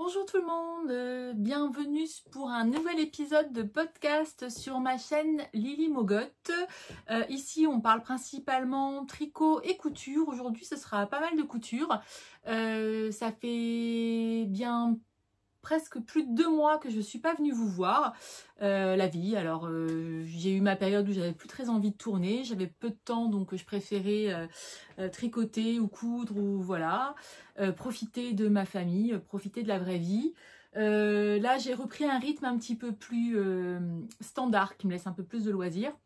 Bonjour tout le monde, bienvenue pour un nouvel épisode de podcast sur ma chaîne Lily Mogotte. Ici on parle principalement tricot et couture. Aujourd'hui ce sera pas mal de couture. Ça fait bien presque plus de 2 mois que je suis pas venue vous voir. La vie, alors j'ai eu ma période où j'avais plus très envie de tourner, j'avais peu de temps donc je préférais tricoter ou coudre ou voilà, profiter de ma famille, profiter de la vraie vie. Là j'ai repris un rythme un petit peu plus standard qui me laisse un peu plus de loisirs.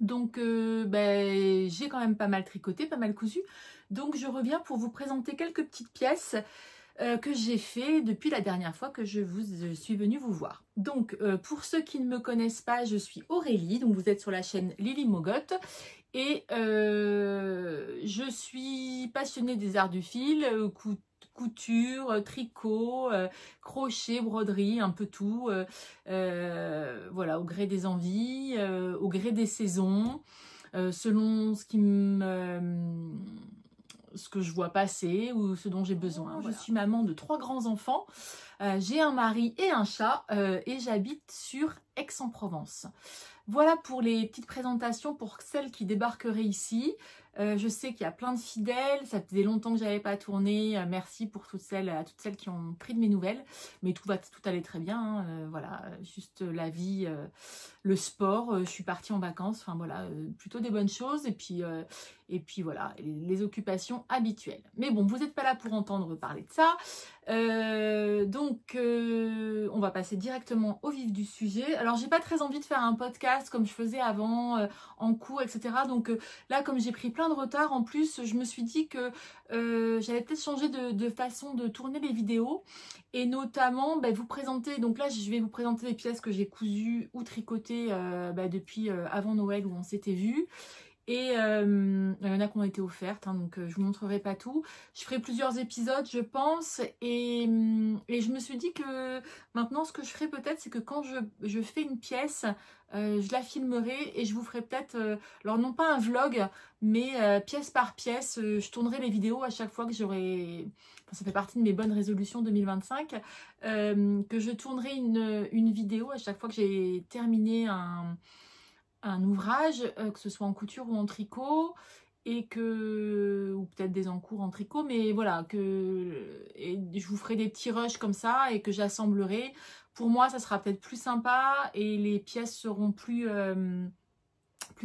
Donc j'ai quand même pas mal tricoté, pas mal cousu. Donc je reviens pour vous présenter quelques petites pièces que j'ai fait depuis la dernière fois que je suis venue vous voir. Donc pour ceux qui ne me connaissent pas, je suis Aurélie, donc vous êtes sur la chaîne Lily Mogotte et je suis passionnée des arts du fil, couture, tricot, crochet, broderie, un peu tout, voilà, au gré des envies, au gré des saisons, selon ce que je vois passer ou ce dont j'ai besoin. Voilà. Je suis maman de 3 grands enfants, j'ai un mari et un chat et j'habite sur Aix-en-Provence. Voilà pour les petites présentations pour celles qui débarqueraient ici. Je sais qu'il y a plein de fidèles, ça faisait longtemps que j'avais pas tourné. Merci pour toutes celles qui ont pris de mes nouvelles. Mais tout allait très bien, hein. Voilà, juste la vie, le sport, je suis partie en vacances, enfin voilà, plutôt des bonnes choses. Et puis voilà, les occupations habituelles. Mais bon, vous n'êtes pas là pour entendre parler de ça. On va passer directement au vif du sujet. Alors j'ai pas très envie de faire un podcast comme je faisais avant, en cours, etc. Donc là, comme j'ai pris plein de retard, en plus je me suis dit que j'allais peut-être changer de façon de tourner les vidéos et notamment vous présenter. Donc là je vais vous présenter les pièces que j'ai cousues ou tricotées depuis avant Noël où on s'était vu. Et il y en a qui ont été offertes, hein, donc je vous montrerai pas tout. Je ferai plusieurs épisodes, je pense. Et je me suis dit que maintenant, ce que je ferai peut-être, c'est que quand je fais une pièce, je la filmerai et je vous ferai peut-être, alors non pas un vlog, mais pièce par pièce, je tournerai les vidéos à chaque fois que j'aurai... Enfin, ça fait partie de mes bonnes résolutions 2025, que je tournerai une vidéo à chaque fois que j'ai terminé un ouvrage, que ce soit en couture ou en tricot, ou peut-être des encours en tricot, mais voilà, et je vous ferai des petits rushs comme ça et que j'assemblerai. Pour moi, ça sera peut-être plus sympa et les pièces seront plus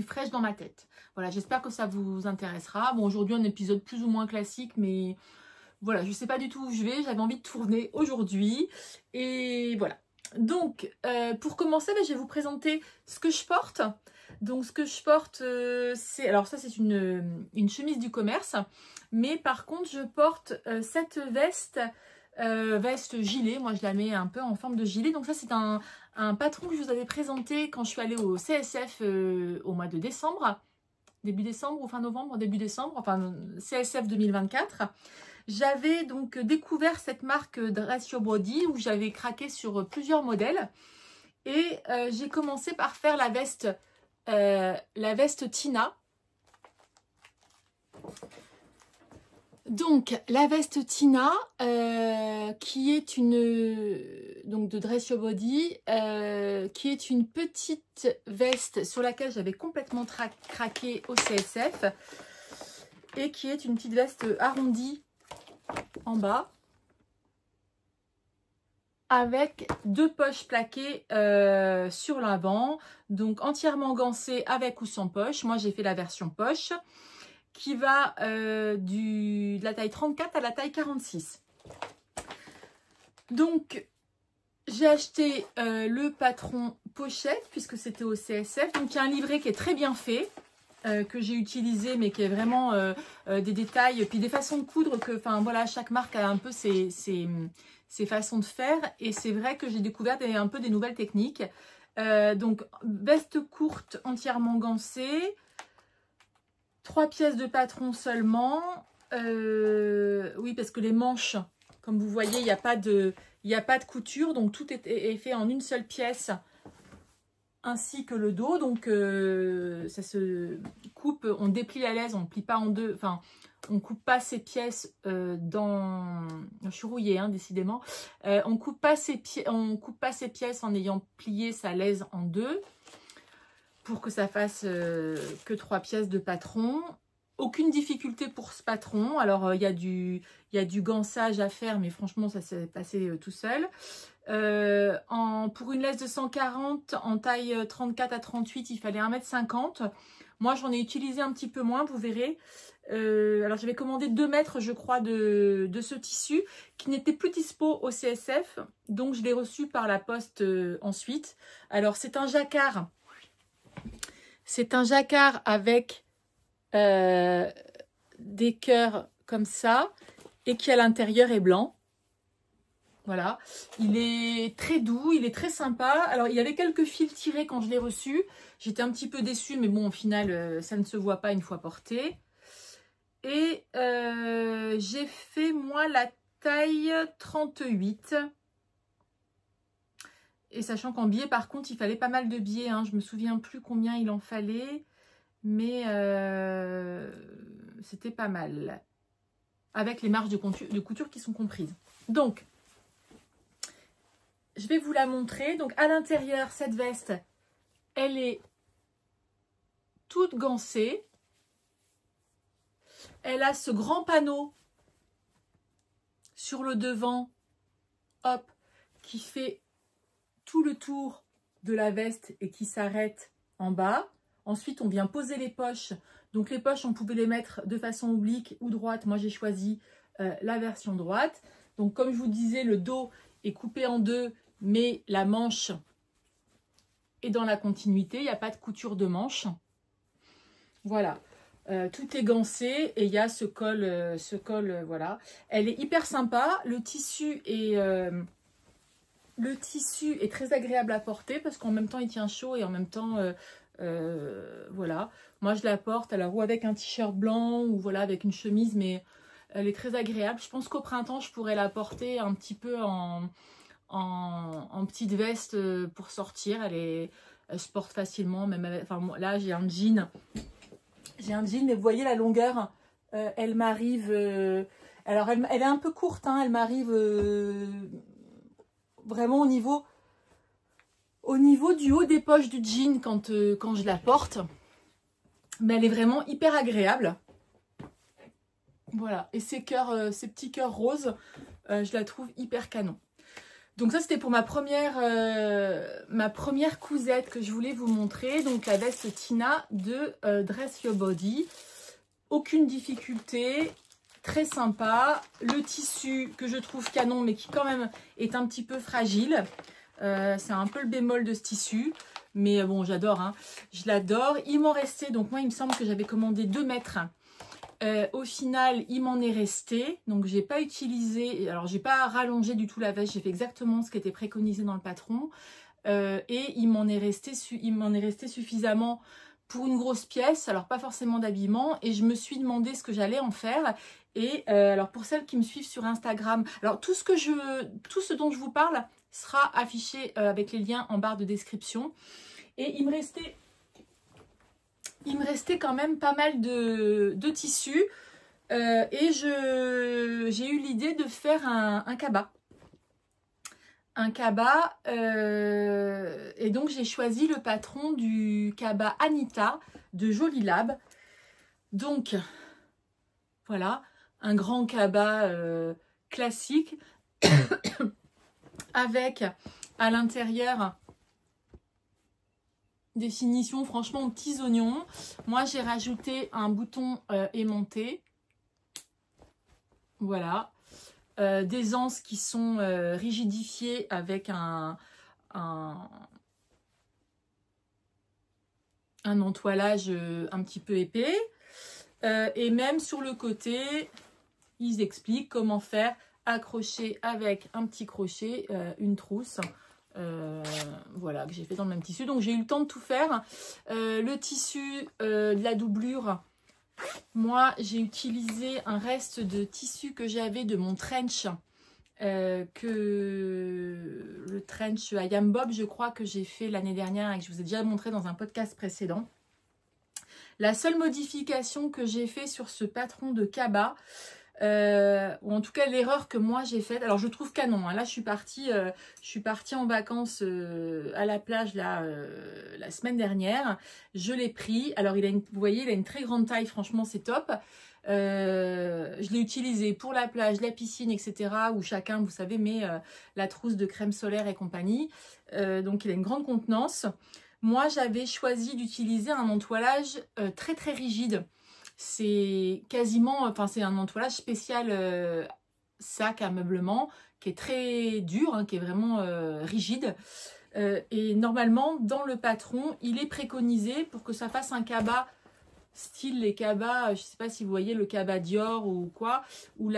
fraîches dans ma tête. Voilà, j'espère que ça vous intéressera. Bon, aujourd'hui, un épisode plus ou moins classique, mais voilà, je sais pas du tout où je vais. J'avais envie de tourner aujourd'hui et voilà. Donc, pour commencer, je vais vous présenter ce que je porte. Donc, ce que je porte, c'est... Alors, ça, c'est une chemise du commerce. Mais par contre, je porte cette veste gilet. Moi, je la mets un peu en forme de gilet. Donc, ça, c'est un patron que je vous avais présenté quand je suis allée au CSF au mois de décembre. Début décembre ou fin novembre, début décembre. Enfin, CSF 2024. J'avais donc découvert cette marque Dress Your Body où j'avais craqué sur plusieurs modèles et j'ai commencé par faire la veste Tina. Donc la veste Tina qui est donc de Dress Your Body, qui est une petite veste sur laquelle j'avais complètement craqué au CSF et qui est une petite veste arrondie en bas avec 2 poches plaquées sur l'avant, donc entièrement gancée avec ou sans poche. Moi j'ai fait la version poche qui va de la taille 34 à la taille 46. Donc j'ai acheté le patron pochette puisque c'était au CSF. Donc il y a un livret qui est très bien fait, que j'ai utilisé mais qui est vraiment des détails puis des façons de coudre que, enfin voilà, chaque marque a un peu ses façons de faire et c'est vrai que j'ai découvert un peu des nouvelles techniques. Donc veste courte entièrement gancée, 3 pièces de patron seulement, oui parce que les manches, comme vous voyez, il n'y a pas de couture, donc tout est fait en une seule pièce ainsi que le dos. Donc ça se coupe, on déplie la laisse, on ne plie pas en deux, enfin on coupe pas ces pièces dans... Je suis rouillée, hein, décidément. On coupe pas ces pièces en ayant plié sa laise en deux pour que ça fasse que 3 pièces de patron. Aucune difficulté pour ce patron. Alors, il y a du gansage à faire, mais franchement, ça s'est passé tout seul. Pour une laisse de 140, en taille 34 à 38, il fallait 1,50 m. Moi, j'en ai utilisé un petit peu moins, vous verrez. Alors, j'avais commandé 2 mètres, je crois, de ce tissu qui n'était plus dispo au CSF. Donc, je l'ai reçu par la poste ensuite. Alors, c'est un jacquard. C'est un jacquard avec des cœurs comme ça et qui à l'intérieur est blanc. Voilà, il est très doux, il est très sympa. Alors, il y avait quelques fils tirés quand je l'ai reçu. J'étais un petit peu déçue, mais bon, au final, ça ne se voit pas une fois porté. Et j'ai fait, moi, la taille 38. Et sachant qu'en biais, par contre, il fallait pas mal de biais. Hein. Je ne me souviens plus combien il en fallait. Mais c'était pas mal. Avec les marges de couture qui sont comprises. Donc, je vais vous la montrer. Donc, à l'intérieur, cette veste, elle est toute gancée. Elle a ce grand panneau sur le devant, hop, qui fait tout le tour de la veste et qui s'arrête en bas. Ensuite, on vient poser les poches. Donc, les poches, on pouvait les mettre de façon oblique ou droite. Moi, j'ai choisi la version droite. Donc, comme je vous disais, le dos est coupé en deux, mais la manche est dans la continuité. Il n'y a pas de couture de manche. Voilà. Tout est gancé et il y a ce col, voilà. Elle est hyper sympa. Le tissu est très agréable à porter parce qu'en même temps, il tient chaud et en même temps, voilà. Moi, je la porte alors ou avec un t-shirt blanc ou voilà avec une chemise, mais elle est très agréable. Je pense qu'au printemps, je pourrais la porter un petit peu en petite veste pour sortir. Elle se porte facilement, même avec, enfin, là, j'ai un jean. J'ai un jean, mais vous voyez la longueur, elle m'arrive... alors, elle est un peu courte, hein, elle m'arrive vraiment au niveau du haut des poches du jean quand je la porte. Mais elle est vraiment hyper agréable. Voilà, et ces petits cœurs roses, je la trouve hyper canon. Donc ça, c'était pour ma première cousette que je voulais vous montrer. Donc la veste Tina de Dress Your Body. Aucune difficulté, très sympa. Le tissu que je trouve canon, mais qui quand même est un petit peu fragile. C'est un peu le bémol de ce tissu. Mais bon, j'adore, hein. Je l'adore. Il m'en restait, donc moi, il me semble que j'avais commandé 2 mètres. Au final, il m'en est resté. Donc, j'ai pas utilisé... Alors, j'ai pas rallongé du tout la veste. J'ai fait exactement ce qui était préconisé dans le patron. Et il m'en est resté suffisamment pour une grosse pièce. Alors, pas forcément d'habillement. Et je me suis demandé ce que j'allais en faire. Et alors, pour celles qui me suivent sur Instagram... Alors, tout ce dont je vous parle sera affiché avec les liens en barre de description. Et il me restait quand même pas mal de tissus et j'ai eu l'idée de faire un cabas. Un cabas et donc j'ai choisi le patron du cabas Anita de Jolie Lab. Donc voilà, un grand cabas classique avec à l'intérieur des finitions franchement petits oignons. Moi j'ai rajouté un bouton aimanté. Voilà. Des anses qui sont rigidifiées avec un entoilage un petit peu épais. Et même sur le côté, ils expliquent comment faire accrocher avec un petit crochet une trousse. Voilà, que j'ai fait dans le même tissu. Donc j'ai eu le temps de tout faire. Le tissu de la doublure, moi j'ai utilisé un reste de tissu que j'avais de mon trench, le trench Ayam Bob, je crois, que j'ai fait l'année dernière et que je vous ai déjà montré dans un podcast précédent. La seule modification que j'ai fait sur ce patron de Kaba, ou en tout cas l'erreur que moi j'ai faite, alors je trouve canon, hein. Là je suis partie en vacances à la plage là, la semaine dernière, je l'ai pris, alors vous voyez il a une très grande taille, franchement c'est top. Je l'ai utilisé pour la plage, la piscine, etc. où chacun, vous savez, met la trousse de crème solaire et compagnie. Donc il a une grande contenance. Moi j'avais choisi d'utiliser un entoilage très très rigide. C'est quasiment, enfin c'est un entoilage spécial sac à meublement qui est très dur, hein, qui est vraiment rigide. Et normalement dans le patron, il est préconisé pour que ça fasse un cabas style les cabas, je ne sais pas si vous voyez le cabas Dior ou quoi, où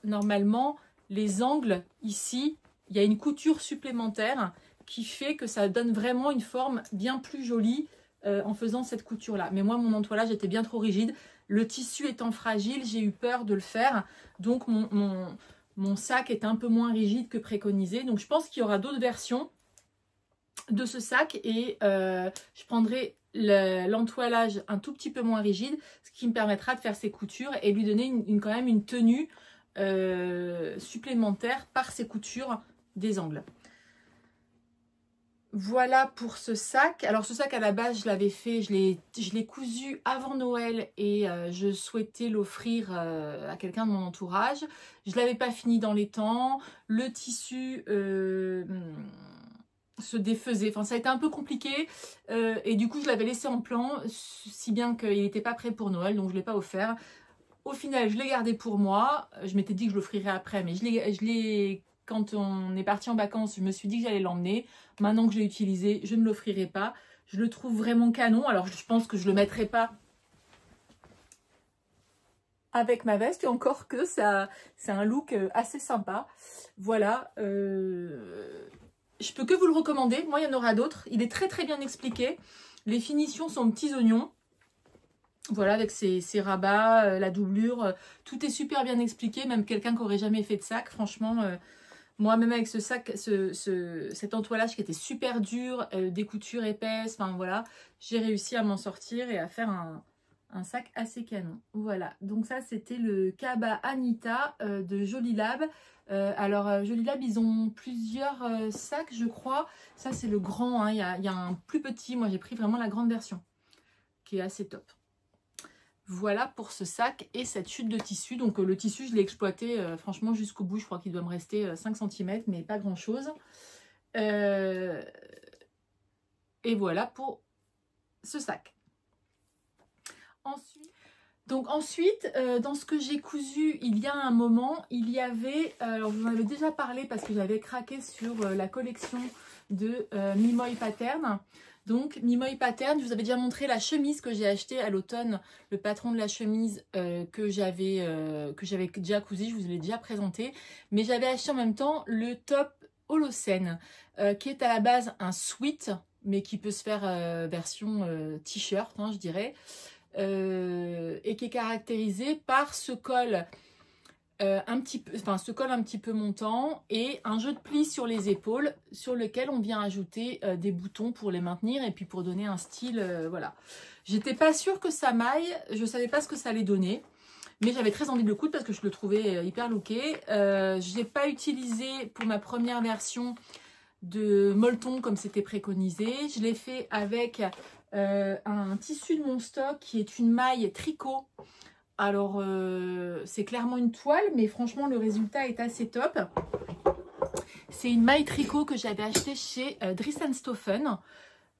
normalement les angles ici, il y a une couture supplémentaire qui fait que ça donne vraiment une forme bien plus jolie en faisant cette couture là. Mais moi mon entoilage était bien trop rigide, le tissu étant fragile, j'ai eu peur de le faire, donc mon sac est un peu moins rigide que préconisé. Donc je pense qu'il y aura d'autres versions de ce sac et je prendrai l'entoilage un tout petit peu moins rigide, ce qui me permettra de faire ses coutures et lui donner quand même une tenue supplémentaire par ses coutures des angles. Voilà pour ce sac. Alors ce sac à la base je l'avais fait, je l'ai cousu avant Noël et je souhaitais l'offrir à quelqu'un de mon entourage. Je ne l'avais pas fini dans les temps, le tissu se défaisait, enfin ça a été un peu compliqué et du coup je l'avais laissé en plan, si bien qu'il n'était pas prêt pour Noël, donc je ne l'ai pas offert. Au final je l'ai gardé pour moi, je m'étais dit que je l'offrirais après, mais quand on est parti en vacances, je me suis dit que j'allais l'emmener. Maintenant que je l'ai utilisé, je ne l'offrirai pas. Je le trouve vraiment canon, alors je pense que je ne le mettrai pas avec ma veste, et encore que ça, c'est un look assez sympa. Voilà, je peux que vous le recommander. Moi, il y en aura d'autres. Il est très très bien expliqué. Les finitions sont petits oignons. Voilà, avec ses rabats, la doublure. Tout est super bien expliqué. Même quelqu'un qui n'aurait jamais fait de sac. Franchement, moi, même avec ce sac, cet entoilage qui était super dur, des coutures épaisses. Enfin, voilà, j'ai réussi à m'en sortir et à faire un sac assez canon. Voilà, donc ça, c'était le Kaba Anita de Jolie Lab. Alors Jolie Lab, ils ont plusieurs sacs je crois, ça c'est le grand, hein. Il y a un plus petit, moi j'ai pris vraiment la grande version qui est assez top. Voilà pour ce sac et cette chute de tissu. Donc le tissu je l'ai exploité franchement jusqu'au bout, je crois qu'il doit me rester 5 cm mais pas grand chose. Et voilà pour ce sac. Ensuite, dans ce que j'ai cousu, il y a un moment, il y avait, alors je vous en avais déjà parlé parce que j'avais craqué sur la collection de Mimoy Pattern. Donc Mimoy Pattern, je vous avais déjà montré la chemise que j'ai achetée à l'automne, le patron de la chemise que j'avais déjà cousu, je vous l'ai déjà présenté. Mais j'avais acheté en même temps le top Holocène, qui est à la base un sweat, mais qui peut se faire version t-shirt, hein, je dirais. Et qui est caractérisé par ce col un petit peu montant et un jeu de plis sur les épaules sur lequel on vient ajouter des boutons pour les maintenir et puis pour donner un style, voilà. J'étais pas sûre que ça m'aille, je savais pas ce que ça allait donner, mais j'avais très envie de le coudre parce que je le trouvais hyper looké. Je n'ai pas utilisé pour ma première version de molleton comme c'était préconisé, je l'ai fait avec un tissu de mon stock qui est une maille tricot. Alors c'est clairement une toile, mais franchement le résultat est assez top. C'est une maille tricot que j'avais achetée chez Dries & Stoffen.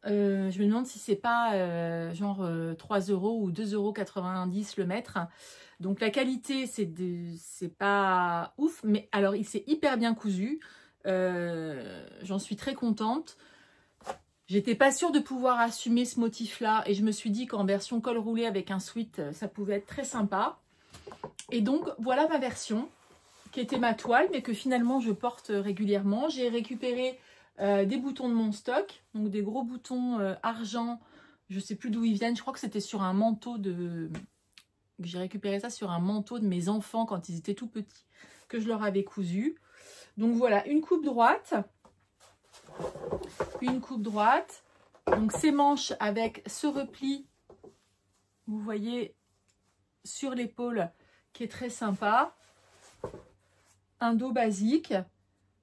Je me demande si c'est pas genre 3 € ou 2,90 € le mètre. Donc la qualité c'est pas ouf, mais alors il s'est hyper bien cousu. J'en suis très contente. J'étais pas sûre de pouvoir assumer ce motif-là et je me suis dit qu'en version col roulé avec un sweat, ça pouvait être très sympa. Et donc, voilà ma version qui était ma toile, mais que finalement je porte régulièrement. J'ai récupéré des boutons de mon stock, donc des gros boutons argent. Je sais plus d'où ils viennent. Je crois que c'était sur un manteau de... J'ai récupéré ça sur un manteau de mes enfants quand ils étaient tout petits, que je leur avais cousu. Donc voilà, une coupe droite. Une coupe droite, donc ces manches avec ce repli vous voyez, sur l'épaule, qui est très sympa. Un dos basique.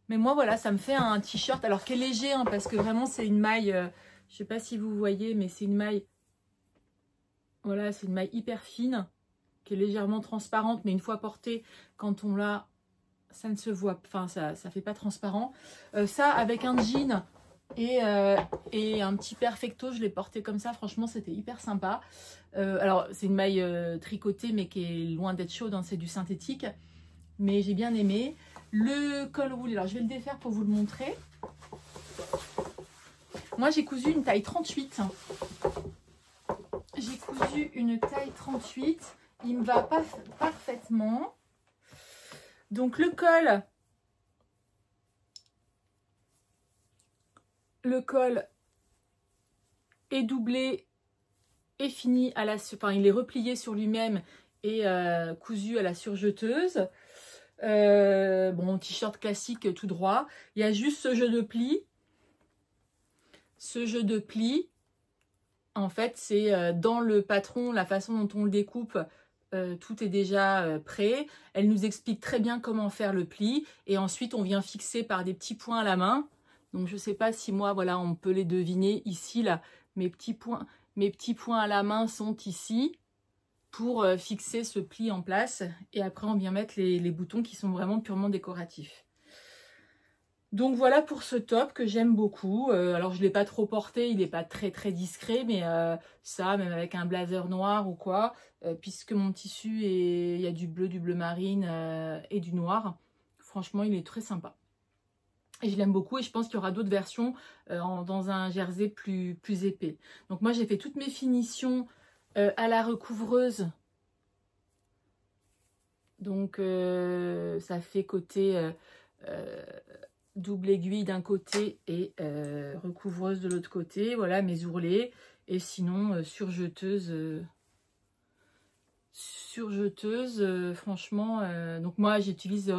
Mais moi, voilà, ça me fait un t-shirt, alors qui est léger, hein, parce que vraiment, c'est une maille, je sais pas si vous voyez, mais c'est une maille, voilà, c'est une maille hyper fine, qui est légèrement transparente, mais une fois portée, quand on l'a, ça ne se voit, enfin, ça fait pas transparent. Ça, avec un jean et un petit perfecto, je l'ai porté comme ça, franchement, c'était hyper sympa. Alors, c'est une maille tricotée, mais qui est loin d'être chaude, hein, c'est du synthétique, mais j'ai bien aimé. Le col roulé, alors je vais le défaire pour vous le montrer. Moi, j'ai cousu une taille 38. J'ai cousu une taille 38. Il me va pas parfaitement. Donc, le col est doublé et fini à la... Enfin, il est replié sur lui-même et cousu à la surjeteuse. Bon, t-shirt classique tout droit. Il y a juste ce jeu de plis. Ce jeu de plis, en fait, c'est dans le patron, la façon dont on le découpe, tout est déjà prêt. Elle nous explique très bien comment faire le pli. Et ensuite, on vient fixer par des petits points à la main. Donc, je ne sais pas si moi, voilà, on peut les deviner ici, là. Mes petits points à la main sont ici, pour fixer ce pli en place, et après on vient mettre les boutons qui sont vraiment purement décoratifs. Donc voilà pour ce top que j'aime beaucoup. Alors je ne l'ai pas trop porté, il n'est pas très discret, mais ça, même avec un blazer noir ou quoi, puisque mon tissu, il y a du bleu marine et du noir, franchement il est très sympa. Et je l'aime beaucoup, et je pense qu'il y aura d'autres versions dans un jersey plus épais. Donc moi j'ai fait toutes mes finitions à la recouvreuse, donc ça fait côté double aiguille d'un côté et recouvreuse de l'autre côté. Voilà mes ourlets, et sinon surjeteuse, franchement. Donc moi j'utilise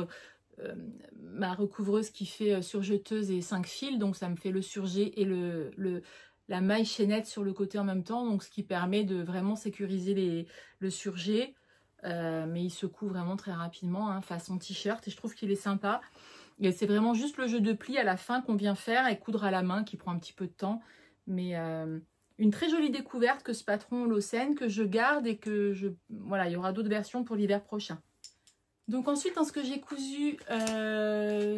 ma recouvreuse qui fait surjeteuse et 5 fils, donc ça me fait le surjet et la maille chaînette sur le côté en même temps, donc ce qui permet de vraiment sécuriser le surjet, mais il se coud vraiment très rapidement, hein, façon t-shirt, et je trouve qu'il est sympa. Et c'est vraiment juste le jeu de plis à la fin qu'on vient faire et coudre à la main qui prend un petit peu de temps, mais une très jolie découverte que ce patron Locène, que je garde, et que voilà, il y aura d'autres versions pour l'hiver prochain. Donc ensuite, dans ce que j'ai cousu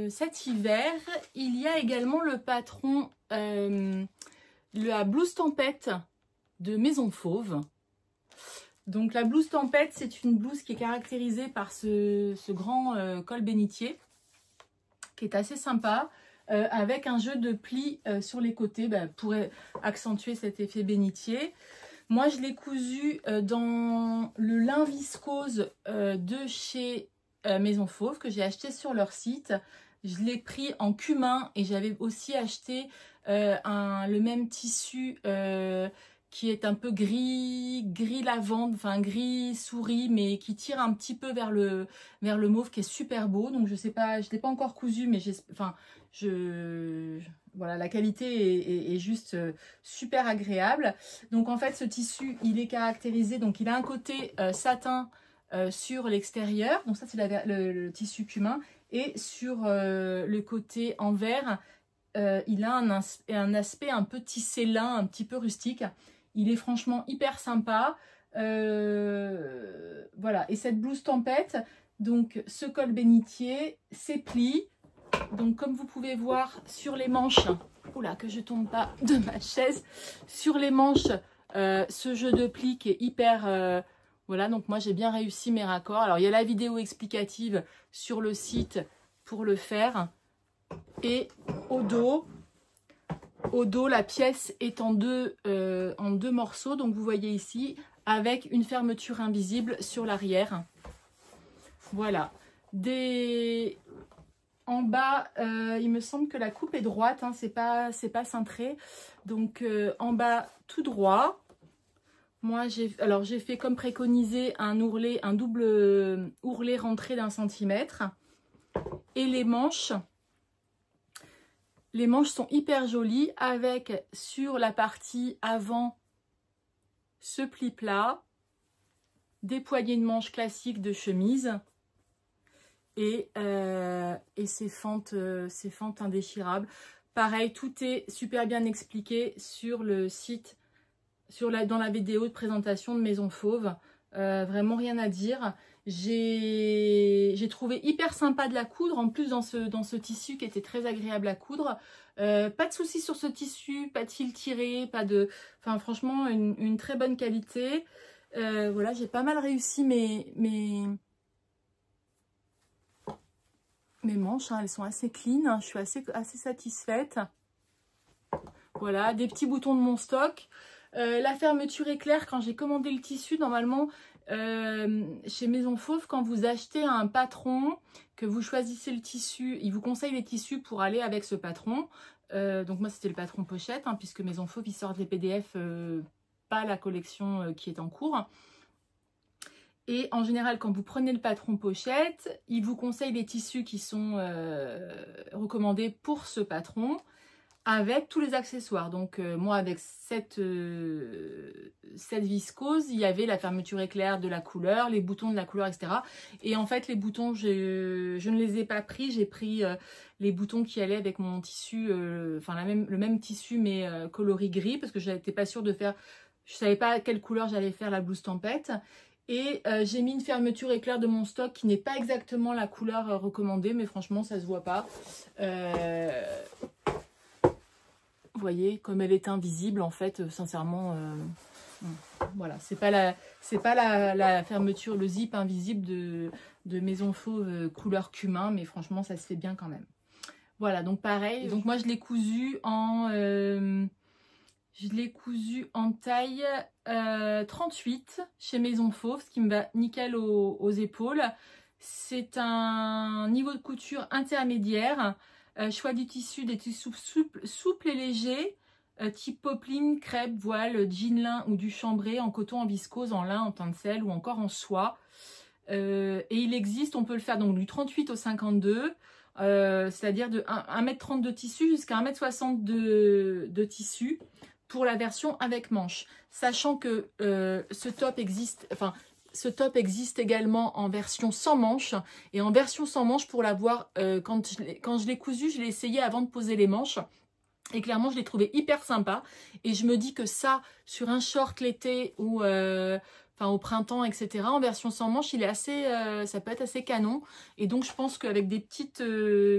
cet hiver, il y a également le patron, la blouse tempête de Maison Fauve. Donc la blouse tempête, c'est une blouse qui est caractérisée par ce grand col bénitier, qui est assez sympa, avec un jeu de plis sur les côtés, pour accentuer cet effet bénitier. Moi, je l'ai cousu dans le lin viscose de chez Maison Fauve, que j'ai acheté sur leur site. Je l'ai pris en cumin, et j'avais aussi acheté le même tissu qui est un peu gris lavande, enfin gris souris, mais qui tire un petit peu vers le mauve, qui est super beau. Donc je sais pas, je l'ai pas encore cousu, mais voilà, la qualité est juste super agréable. Donc en fait, ce tissu, il est caractérisé, donc il a un côté satin sur l'extérieur, donc ça c'est le tissu cumin, et sur le côté envers, il a un aspect un peu tissé lin, un petit peu rustique. Il est franchement hyper sympa. Voilà, et cette blouse tempête, donc ce col bénitier, ses plis. Donc comme vous pouvez voir sur les manches, oula que je tombe pas de ma chaise, sur les manches, ce jeu de plis qui est hyper... voilà, donc moi j'ai bien réussi mes raccords. Alors il y a la vidéo explicative sur le site pour le faire. Et au dos, la pièce est en deux morceaux. Donc vous voyez ici, avec une fermeture invisible sur l'arrière. Voilà. En bas, il me semble que la coupe est droite, hein, c'est pas cintré. Donc en bas, tout droit. Moi, j'ai fait comme préconisé un double ourlet rentré d'1 centimètre. Et les manches sont hyper jolies, avec sur la partie avant ce pli plat des poignées de manches classiques de chemise et ces fentes indéchirables. Pareil, tout est super bien expliqué sur le site, dans la vidéo de présentation de Maison Fauve. Vraiment rien à dire. J'ai trouvé hyper sympa de la coudre, en plus dans ce tissu qui était très agréable à coudre. Pas de soucis sur ce tissu, pas de fil tiré, pas de... Enfin franchement une très bonne qualité. Voilà, j'ai pas mal réussi mes manches, hein, elles sont assez clean, hein, je suis assez satisfaite. Voilà, des petits boutons de mon stock. La fermeture éclair, quand j'ai commandé le tissu, normalement, chez Maison Fauve, quand vous achetez un patron, que vous choisissez le tissu, il vous conseille les tissus pour aller avec ce patron. Donc moi, c'était le patron pochette, hein, puisque Maison Fauve, ils sortent les PDF, pas la collection qui est en cours. Et en général, quand vous prenez le patron pochette, il vous conseille les tissus qui sont recommandés pour ce patron, avec tous les accessoires. Donc moi, avec cette viscose, il y avait la fermeture éclair de la couleur, les boutons de la couleur, etc. Et en fait, les boutons, je ne les ai pas pris. J'ai pris les boutons qui allaient avec mon tissu, enfin le même tissu, mais coloris gris, parce que je n'étais pas sûre de faire... Je ne savais pas quelle couleur j'allais faire la blouse tempête. Et j'ai mis une fermeture éclair de mon stock qui n'est pas exactement la couleur recommandée, mais franchement, ça se voit pas. Vous voyez, comme elle est invisible, en fait, sincèrement, voilà, c'est pas la fermeture, le zip invisible de Maison Fauve couleur cumin, mais franchement, ça se fait bien quand même. Voilà, donc pareil. Donc moi, je l'ai cousu en taille 38 chez Maison Fauve, ce qui me va nickel aux épaules. C'est un niveau de couture intermédiaire. Choix du tissu, des tissus souples et légers, type popeline, crêpe, voile, jean lin ou du chambré, en coton, en viscose, en lin, en tencel ou encore en soie. Et il existe, on peut le faire donc du 38 au 52, c'est-à-dire de 1,30 m de tissu jusqu'à 1,60 m de tissu pour la version avec manches. Sachant que ce top existe, enfin... Ce top existe également en version sans manches. Et en version sans manches, pour l'avoir, quand je l'ai cousu, je l'ai essayé avant de poser les manches. Et clairement, je l'ai trouvé hyper sympa. Et je me dis que ça, sur un short l'été ou au printemps, etc., en version sans manches, il est assez, ça peut être assez canon. Et donc, je pense qu'avec des petites,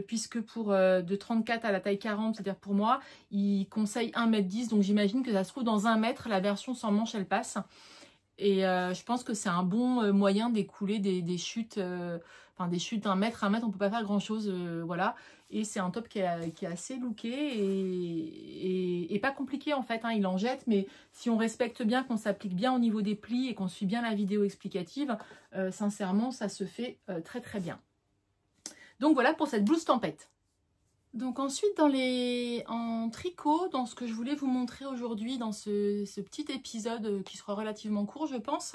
puisque pour de 34 à la taille 40, c'est-à-dire pour moi, il conseille 1,10 m. Donc, j'imagine que ça se trouve dans 1 mètre, la version sans manches, elle passe. Et je pense que c'est un bon moyen d'écouler des chutes, des chutes d'1 mètre. 1 mètre, on peut pas faire grand chose, voilà. Et c'est un top qui est assez looké et pas compliqué en fait, hein. Il en jette, mais si on respecte bien, qu'on s'applique bien au niveau des plis et qu'on suit bien la vidéo explicative, sincèrement, ça se fait très très bien. Donc voilà pour cette blouse tempête. Donc ensuite, en tricot, dans ce que je voulais vous montrer aujourd'hui, dans ce petit épisode qui sera relativement court, je pense,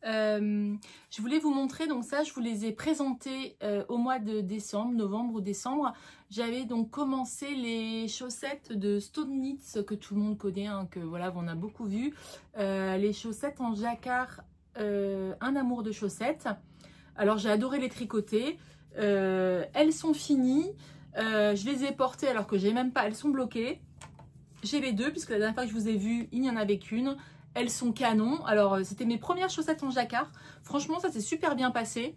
je voulais vous montrer, donc ça, je vous les ai présentés au mois de décembre, novembre ou décembre. J'avais donc commencé les chaussettes de Stone Knits, que tout le monde connaît, hein, que voilà, on a beaucoup vu. Les chaussettes en jacquard, un amour de chaussettes. Alors j'ai adoré les tricoter, elles sont finies. Je les ai portées alors que j'ai même pas, elles sont bloquées. J'ai les deux puisque la dernière fois que je vous ai vu, il n'y en avait qu'une. Elles sont canon. Alors c'était mes premières chaussettes en jacquard. Franchement, ça s'est super bien passé.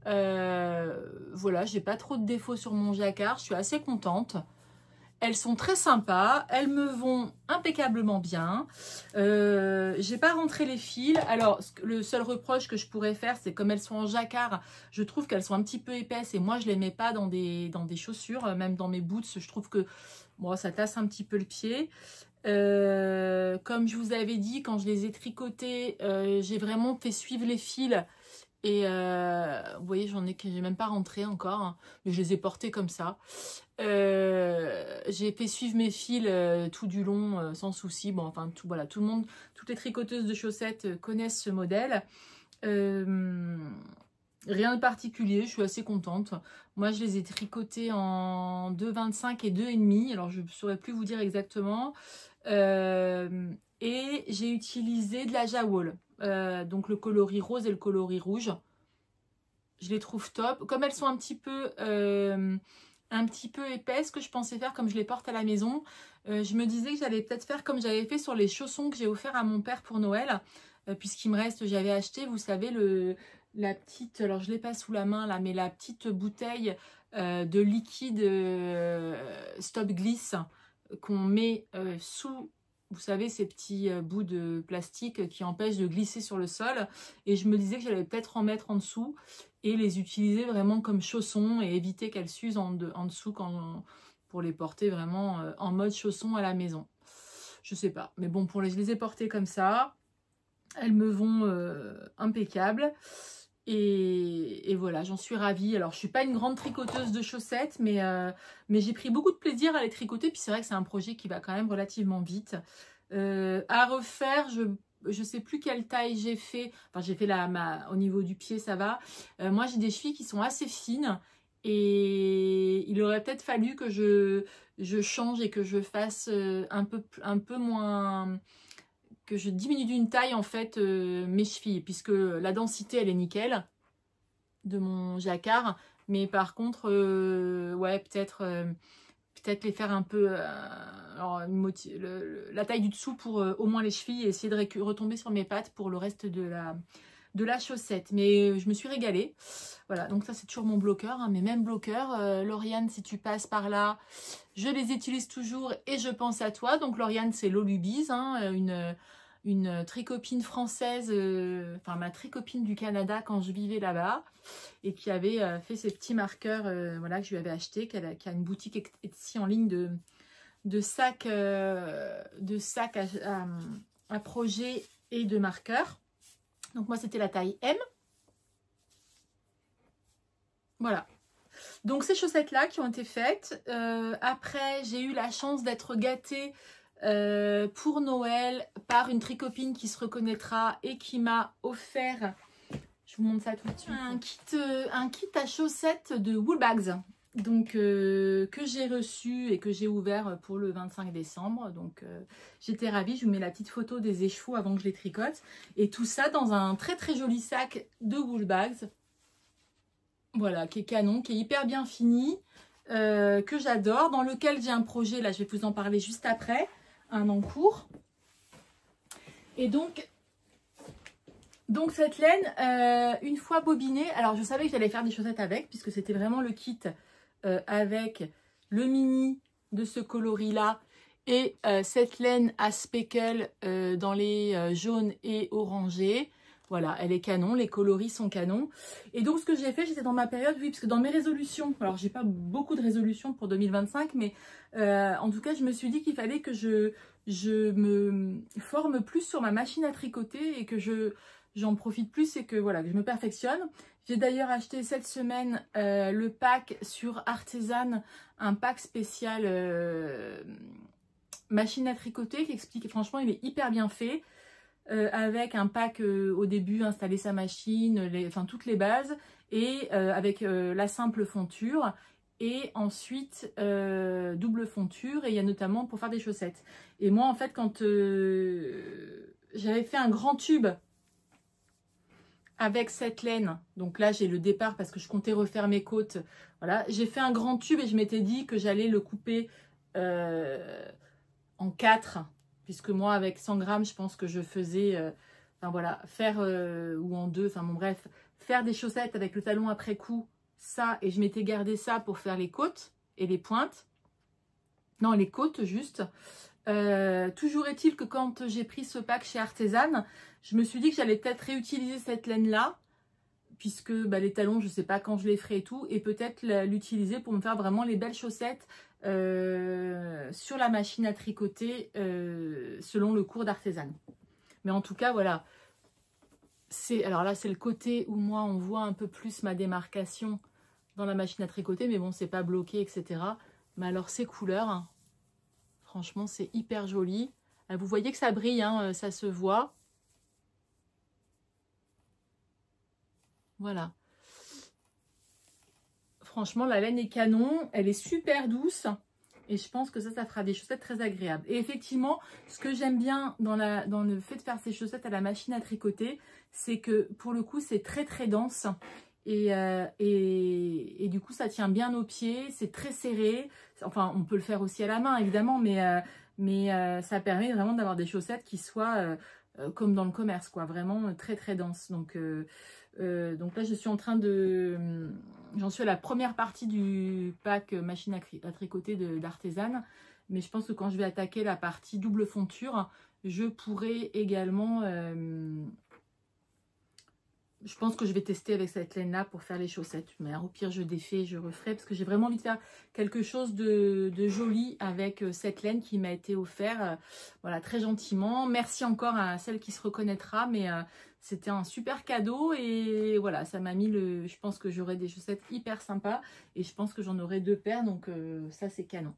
Voilà, j'ai pas trop de défauts sur mon jacquard. Je suis assez contente. Elles sont très sympas, elles me vont impeccablement bien. J'ai pas rentré les fils. Alors, le seul reproche que je pourrais faire, c'est comme elles sont en jacquard, je trouve qu'elles sont un petit peu épaisses et moi, je les mets pas dans des chaussures, même dans mes boots. Je trouve que bon, ça tasse un petit peu le pied. Comme je vous avais dit, quand je les ai tricotées, j'ai vraiment fait suivre les fils. Et vous voyez, j'ai même pas rentré encore, hein, mais je les ai portés comme ça. J'ai fait suivre mes fils tout du long sans souci. Bon, enfin, voilà, tout le monde, toutes les tricoteuses de chaussettes connaissent ce modèle. Rien de particulier, je suis assez contente. Moi, je les ai tricotées en 2,25 et 2,5. Alors, je ne saurais plus vous dire exactement. et j'ai utilisé de la Jawol. Donc le coloris rose et le coloris rouge. Je les trouve top. Comme elles sont un petit peu épaisses que je pensais faire comme je les porte à la maison, je me disais que j'allais peut-être faire comme j'avais fait sur les chaussons que j'ai offert à mon père pour Noël. Puisqu'il me reste, j'avais acheté, vous savez, la petite, alors je ne l'ai pas sous la main là, mais la petite bouteille de liquide Stop Glisse qu'on met sous, vous savez, ces petits bouts de plastique qui empêchent de glisser sur le sol. Et je me disais que j'allais peut-être en mettre en dessous et les utiliser vraiment comme chaussons et éviter qu'elles s'usent en dessous pour les porter vraiment en mode chaussons à la maison. Je sais pas, mais bon, je les ai portées comme ça. Elles me vont impeccables. Et voilà, j'en suis ravie. Alors, je suis pas une grande tricoteuse de chaussettes, mais j'ai pris beaucoup de plaisir à les tricoter. Puis c'est vrai que c'est un projet qui va quand même relativement vite. À refaire, je sais plus quelle taille j'ai fait. Enfin, j'ai fait au niveau du pied, ça va. Moi, j'ai des chevilles qui sont assez fines. Et il aurait peut-être fallu que je change et que je fasse un peu moins... que je diminue d'une taille en fait mes chevilles, puisque la densité elle est nickel de mon jacquard, mais par contre ouais, peut-être les faire un peu alors, la taille du dessous pour au moins les chevilles et essayer de retomber sur mes pattes pour le reste de la chaussette. Mais je me suis régalée. Voilà, donc ça c'est toujours mon bloqueur, hein, mes mêmes bloqueurs. Lauriane, si tu passes par là, je les utilise toujours et je pense à toi. Donc Lauriane, c'est Lolubies, hein, une tricopine française, enfin ma tricopine du Canada quand je vivais là-bas, et qui avait fait ces petits marqueurs voilà, que je lui avais acheté, qui a une boutique Etsy en ligne de sacs à projet et de marqueurs. Donc moi c'était la taille M. Voilà. Donc ces chaussettes là qui ont été faites. Après j'ai eu la chance d'être gâtée pour Noël par une tricopine qui se reconnaîtra et qui m'a offert, je vous montre ça tout de suite, un kit à chaussettes de Woolbags, donc que j'ai reçu et que j'ai ouvert pour le 25 décembre. Donc j'étais ravie. Je vous mets la petite photo des échevaux avant que je les tricote, et tout ça dans un très très joli sac de Woolbags, voilà, qui est canon, qui est hyper bien fini, que j'adore, dans lequel j'ai un projet, là je vais vous en parler juste après, un en cours. Et donc cette laine, une fois bobinée, alors je savais que j'allais faire des chaussettes avec, puisque c'était vraiment le kit avec le mini de ce coloris là et cette laine à speckle dans les jaunes et orangés. Voilà, elle est canon, les coloris sont canons. Et donc ce que j'ai fait, j'étais dans ma période, oui, parce que dans mes résolutions, alors j'ai pas beaucoup de résolutions pour 2025, mais en tout cas je me suis dit qu'il fallait que je me forme plus sur ma machine à tricoter et que j'en profite plus et que voilà, que je me perfectionne. J'ai d'ailleurs acheté cette semaine le pack sur Artisan, un pack spécial machine à tricoter qui explique, franchement il est hyper bien fait. Avec un pack au début, installer sa machine, enfin toutes les bases, et avec la simple fonture, et ensuite double fonture, et il y a notamment pour faire des chaussettes. Et moi en fait quand j'avais fait un grand tube avec cette laine, donc là j'ai le départ parce que je comptais refaire mes côtes, voilà, j'ai fait un grand tube et je m'étais dit que j'allais le couper en 4, puisque moi avec 100 grammes je pense que je faisais enfin voilà, faire ou en 2, enfin bon bref, faire des chaussettes avec le talon après coup, ça, et je m'étais gardé ça pour faire les côtes et les pointes, non les côtes juste. Toujours est-il que quand j'ai pris ce pack chez Artisan, je me suis dit que j'allais peut-être réutiliser cette laine là, puisque bah, les talons je sais pas quand je les ferai et tout, et peut-être l'utiliser pour me faire vraiment les belles chaussettes sur la machine à tricoter selon le cours d'Artisan. Mais en tout cas voilà, alors là c'est le côté où moi on voit un peu plus ma démarcation dans la machine à tricoter, mais bon c'est pas bloqué etc. Mais alors ces couleurs, hein, franchement c'est hyper joli. Vous voyez que ça brille, hein, ça se voit. Voilà. Franchement, la laine est canon. Elle est super douce. Et je pense que ça fera des chaussettes très agréables. Et effectivement, ce que j'aime bien dans le fait de faire ces chaussettes à la machine à tricoter, c'est que pour le coup, c'est très très dense. Et du coup, ça tient bien aux pieds, c'est très serré. Enfin, on peut le faire aussi à la main, évidemment, mais ça permet vraiment d'avoir des chaussettes qui soient comme dans le commerce, quoi, vraiment très très denses. Donc là, je suis en train de... J'en suis à la première partie du pack machine à tricoter d'Artezane. Mais je pense que quand je vais attaquer la partie double fonture, je pourrai également... je pense que je vais tester avec cette laine-là pour faire les chaussettes. Mais au pire, je défais, je referai. Parce que j'ai vraiment envie de faire quelque chose de joli avec cette laine qui m'a été offerte. Voilà, très gentiment. Merci encore à celle qui se reconnaîtra. Mais c'était un super cadeau. Et voilà, ça m'a mis le... Je pense que j'aurai des chaussettes hyper sympas. Et je pense que j'en aurai 2 paires. Donc ça, c'est canon.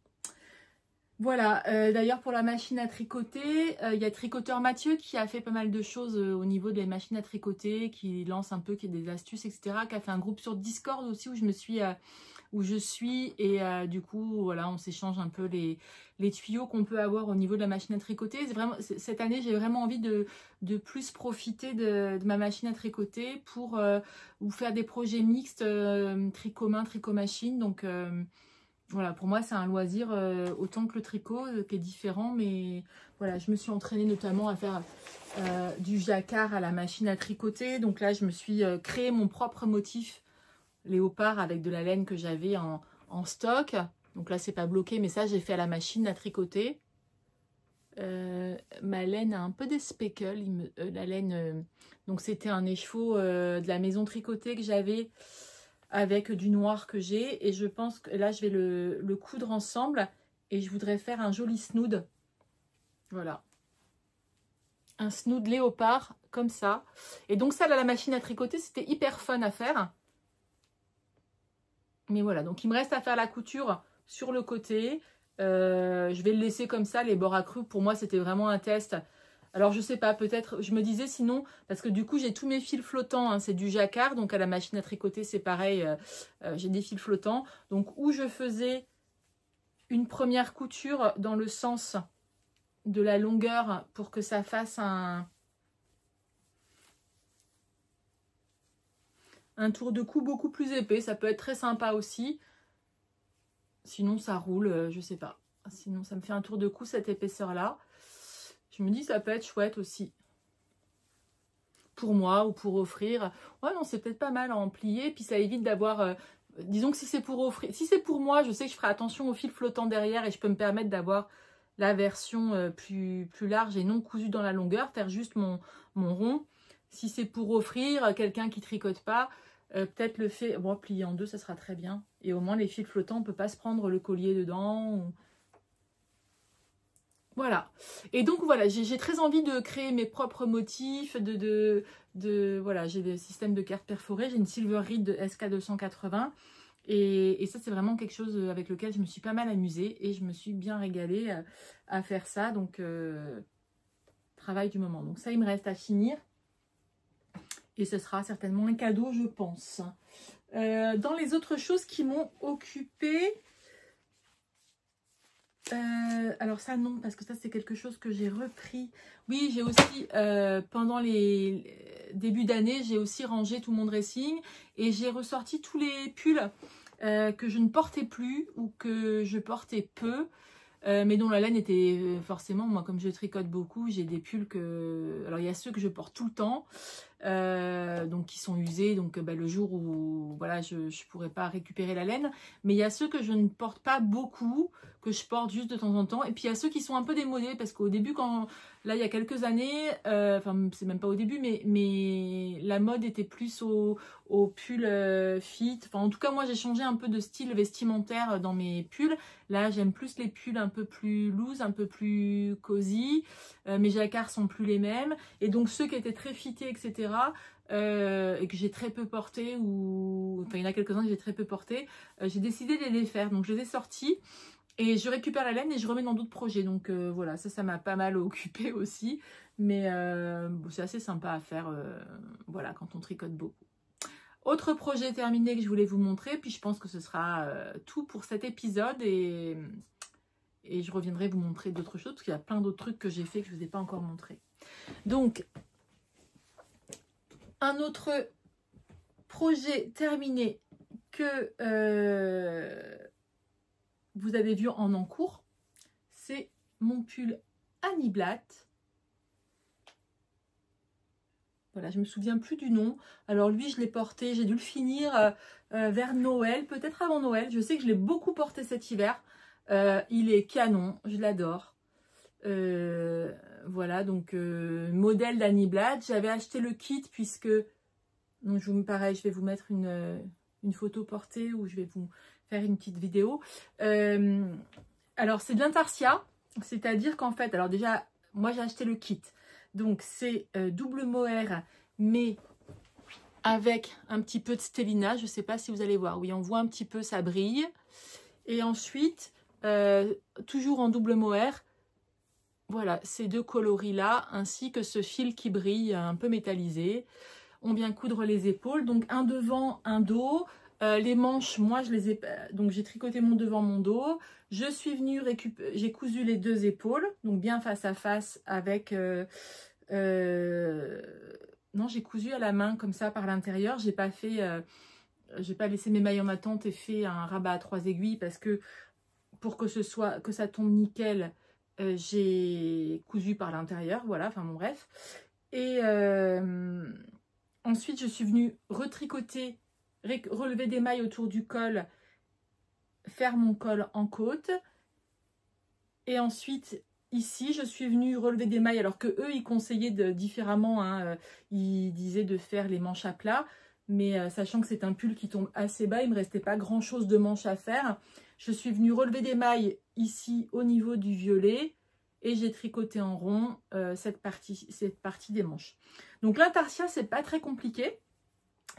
Voilà, d'ailleurs pour la machine à tricoter, il y a Tricoteur Mathieu qui a fait pas mal de choses au niveau des machines à tricoter, qui lance un peu, qui a des astuces, etc. Qui a fait un groupe sur Discord aussi où je suis et du coup voilà, on s'échange un peu les tuyaux qu'on peut avoir au niveau de la machine à tricoter. Cette année j'ai vraiment envie de plus profiter de ma machine à tricoter pour vous faire des projets mixtes, tricot main, tricot machine. Donc voilà, pour moi, c'est un loisir autant que le tricot, qui est différent. Mais voilà, je me suis entraînée notamment à faire du jacquard à la machine à tricoter. Donc là, je me suis créé mon propre motif léopard avec de la laine que j'avais en stock. Donc là, c'est pas bloqué, mais ça, j'ai fait à la machine à tricoter. Ma laine a un peu des speckles. La laine, donc c'était un écheveau de la maison tricotée que j'avais avec du noir que j'ai, et je pense que là je vais le coudre ensemble et je voudrais faire un joli snood. Voilà, un snood léopard comme ça. Et donc ça là, la machine à tricoter, c'était hyper fun à faire. Mais voilà, donc il me reste à faire la couture sur le côté. Je vais le laisser comme ça, les bords accrus. Pour moi c'était vraiment un test. Alors, je sais pas, peut-être, je me disais sinon, parce que du coup, j'ai tous mes fils flottants, hein, c'est du jacquard, donc à la machine à tricoter, c'est pareil, j'ai des fils flottants. Donc, où je faisais une première couture dans le sens de la longueur pour que ça fasse un tour de cou beaucoup plus épais. Ça peut être très sympa aussi. Sinon, ça roule, je sais pas. Sinon, ça me fait un tour de cou, cette épaisseur-là. Je me dis, ça peut être chouette aussi. Pour moi ou pour offrir. Ouais, non, c'est peut-être pas mal à en plier. Puis ça évite d'avoir... disons que si c'est pour offrir... Si c'est pour moi, je sais que je ferai attention au fil flottant derrière et je peux me permettre d'avoir la version plus large et non cousue dans la longueur. Faire juste mon rond. Si c'est pour offrir, quelqu'un qui tricote pas, peut-être le fait... Bon, plier en 2, ça sera très bien. Et au moins, les fils flottants, on peut pas se prendre le collier dedans ou... Voilà, et donc voilà, j'ai très envie de créer mes propres motifs, voilà, j'ai des systèmes de cartes perforées, j'ai une Silver Reed de SK280 et ça c'est vraiment quelque chose avec lequel je me suis pas mal amusée et je me suis bien régalée à faire ça, donc travail du moment. Donc ça il me reste à finir et ce sera certainement un cadeau je pense. Dans les autres choses qui m'ont occupée, alors ça non, parce que ça c'est quelque chose que j'ai repris. Oui, j'ai aussi, pendant les débuts d'année, j'ai aussi rangé tout mon dressing et j'ai ressorti tous les pulls que je ne portais plus ou que je portais peu. Mais dont la laine était forcément, moi comme je tricote beaucoup, j'ai des pulls que... Alors il y a ceux que je porte tout le temps, donc qui sont usés, donc le jour où voilà, je ne pourrais pas récupérer la laine. Mais il y a ceux que je ne porte pas beaucoup, que je porte juste de temps en temps. Et puis il y a ceux qui sont un peu démodés, parce qu'au début, là il y a quelques années, enfin c'est même pas au début, mais la mode était plus au pull fit. Enfin en tout cas moi j'ai changé un peu de style vestimentaire dans mes pulls. Là j'aime plus les pulls un peu plus loose, un peu plus cosy. Mes jacquards sont plus les mêmes. Et donc ceux qui étaient très fités, etc. Et que j'ai très peu porté, ou enfin il y en a quelques-uns que j'ai très peu porté, j'ai décidé de les défaire. Donc je les ai sortis. Et je récupère la laine et je remets dans d'autres projets. Donc voilà, ça m'a pas mal occupé aussi. Mais bon, c'est assez sympa à faire voilà, quand on tricote beaucoup. Autre projet terminé que je voulais vous montrer. Puis je pense que ce sera tout pour cet épisode. Et Et je reviendrai vous montrer d'autres choses, parce qu'il y a plein d'autres trucs que j'ai fait que je ne vous ai pas encore montré. Donc, un autre projet terminé que vous avez vu en cours, c'est mon pull Annie Blatt. Voilà, je me souviens plus du nom. Alors lui, je l'ai porté, j'ai dû le finir vers Noël, peut-être avant Noël. Je sais que je l'ai beaucoup porté cet hiver. Il est canon, je l'adore. Voilà, donc modèle d'Annie Blatt. J'avais acheté le kit puisque, donc pareil, je vais vous mettre une photo portée ou je vais vous faire une petite vidéo. Alors c'est de l'intarsia, c'est-à-dire qu'en fait, alors déjà, moi j'ai acheté le kit. Donc c'est double mohair, mais avec un petit peu de stellina. Je ne sais pas si vous allez voir. Oui, on voit un petit peu, ça brille. Et ensuite, toujours en double mohair, voilà, ces deux coloris-là, ainsi que ce fil qui brille, un peu métallisé. On vient coudre les épaules. Donc un devant, un dos. Les manches, moi, je les ai... Donc j'ai tricoté mon devant, mon dos. Je suis venue récupérer... J'ai cousu les deux épaules, donc bien face à face avec... Non, j'ai cousu à la main comme ça par l'intérieur. J'ai pas fait... j'ai pas laissé mes mailles en attente et fait un rabat à 3 aiguilles parce que pour que ça tombe nickel, j'ai cousu par l'intérieur. Voilà, enfin bon, bref. Et ensuite, je suis venue retricoter, relever des mailles autour du col, faire mon col en côte. Et ensuite, ici, je suis venue relever des mailles alors que eux, ils conseillaient différemment. Hein, ils disaient de faire les manches à plat. Mais sachant que c'est un pull qui tombe assez bas, il ne me restait pas grand chose de manches à faire. Je suis venue relever des mailles ici au niveau du violet. Et j'ai tricoté en rond cette partie des manches. Donc l'intarsia, c'est pas très compliqué.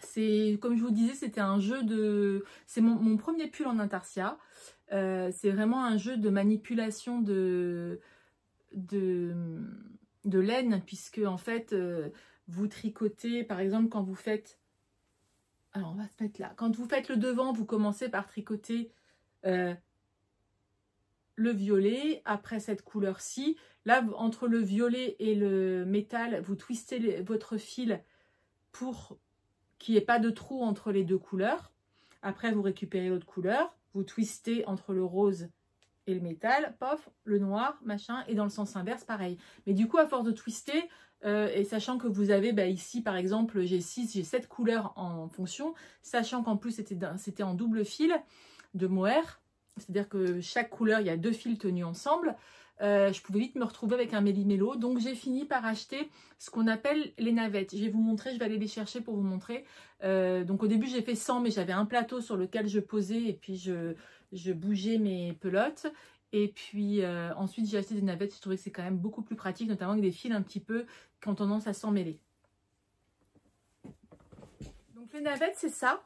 C'est, comme je vous disais, c'était un jeu de... C'est mon premier pull en intarsia. C'est vraiment un jeu de manipulation de laine, puisque en fait, vous tricotez, par exemple, quand vous faites... Alors, on va se mettre là. Quand vous faites le devant, vous commencez par tricoter le violet, après cette couleur-ci. Là, entre le violet et le métal, vous twistez votre fil pour qu'il n'y ait pas de trou entre les deux couleurs. Après, vous récupérez l'autre couleur, vous twistez entre le rose et le métal, pof, le noir, machin, et dans le sens inverse, pareil. Mais du coup, à force de twister, et sachant que vous avez ici, par exemple, j'ai 7 couleurs en fonction, sachant qu'en plus, c'était en double fil de mohair, c'est-à-dire que chaque couleur, il y a 2 fils tenus ensemble, je pouvais vite me retrouver avec un méli-mélo. Donc, j'ai fini par acheter ce qu'on appelle les navettes. Je vais vous montrer, je vais aller les chercher pour vous montrer. Donc, au début, j'ai fait 100, mais j'avais un plateau sur lequel je posais et puis je bougeais mes pelotes. Et puis, ensuite, j'ai acheté des navettes. Je trouvais que c'est quand même beaucoup plus pratique, notamment avec des fils un petit peu qui ont tendance à s'emmêler. Donc, les navettes, c'est ça.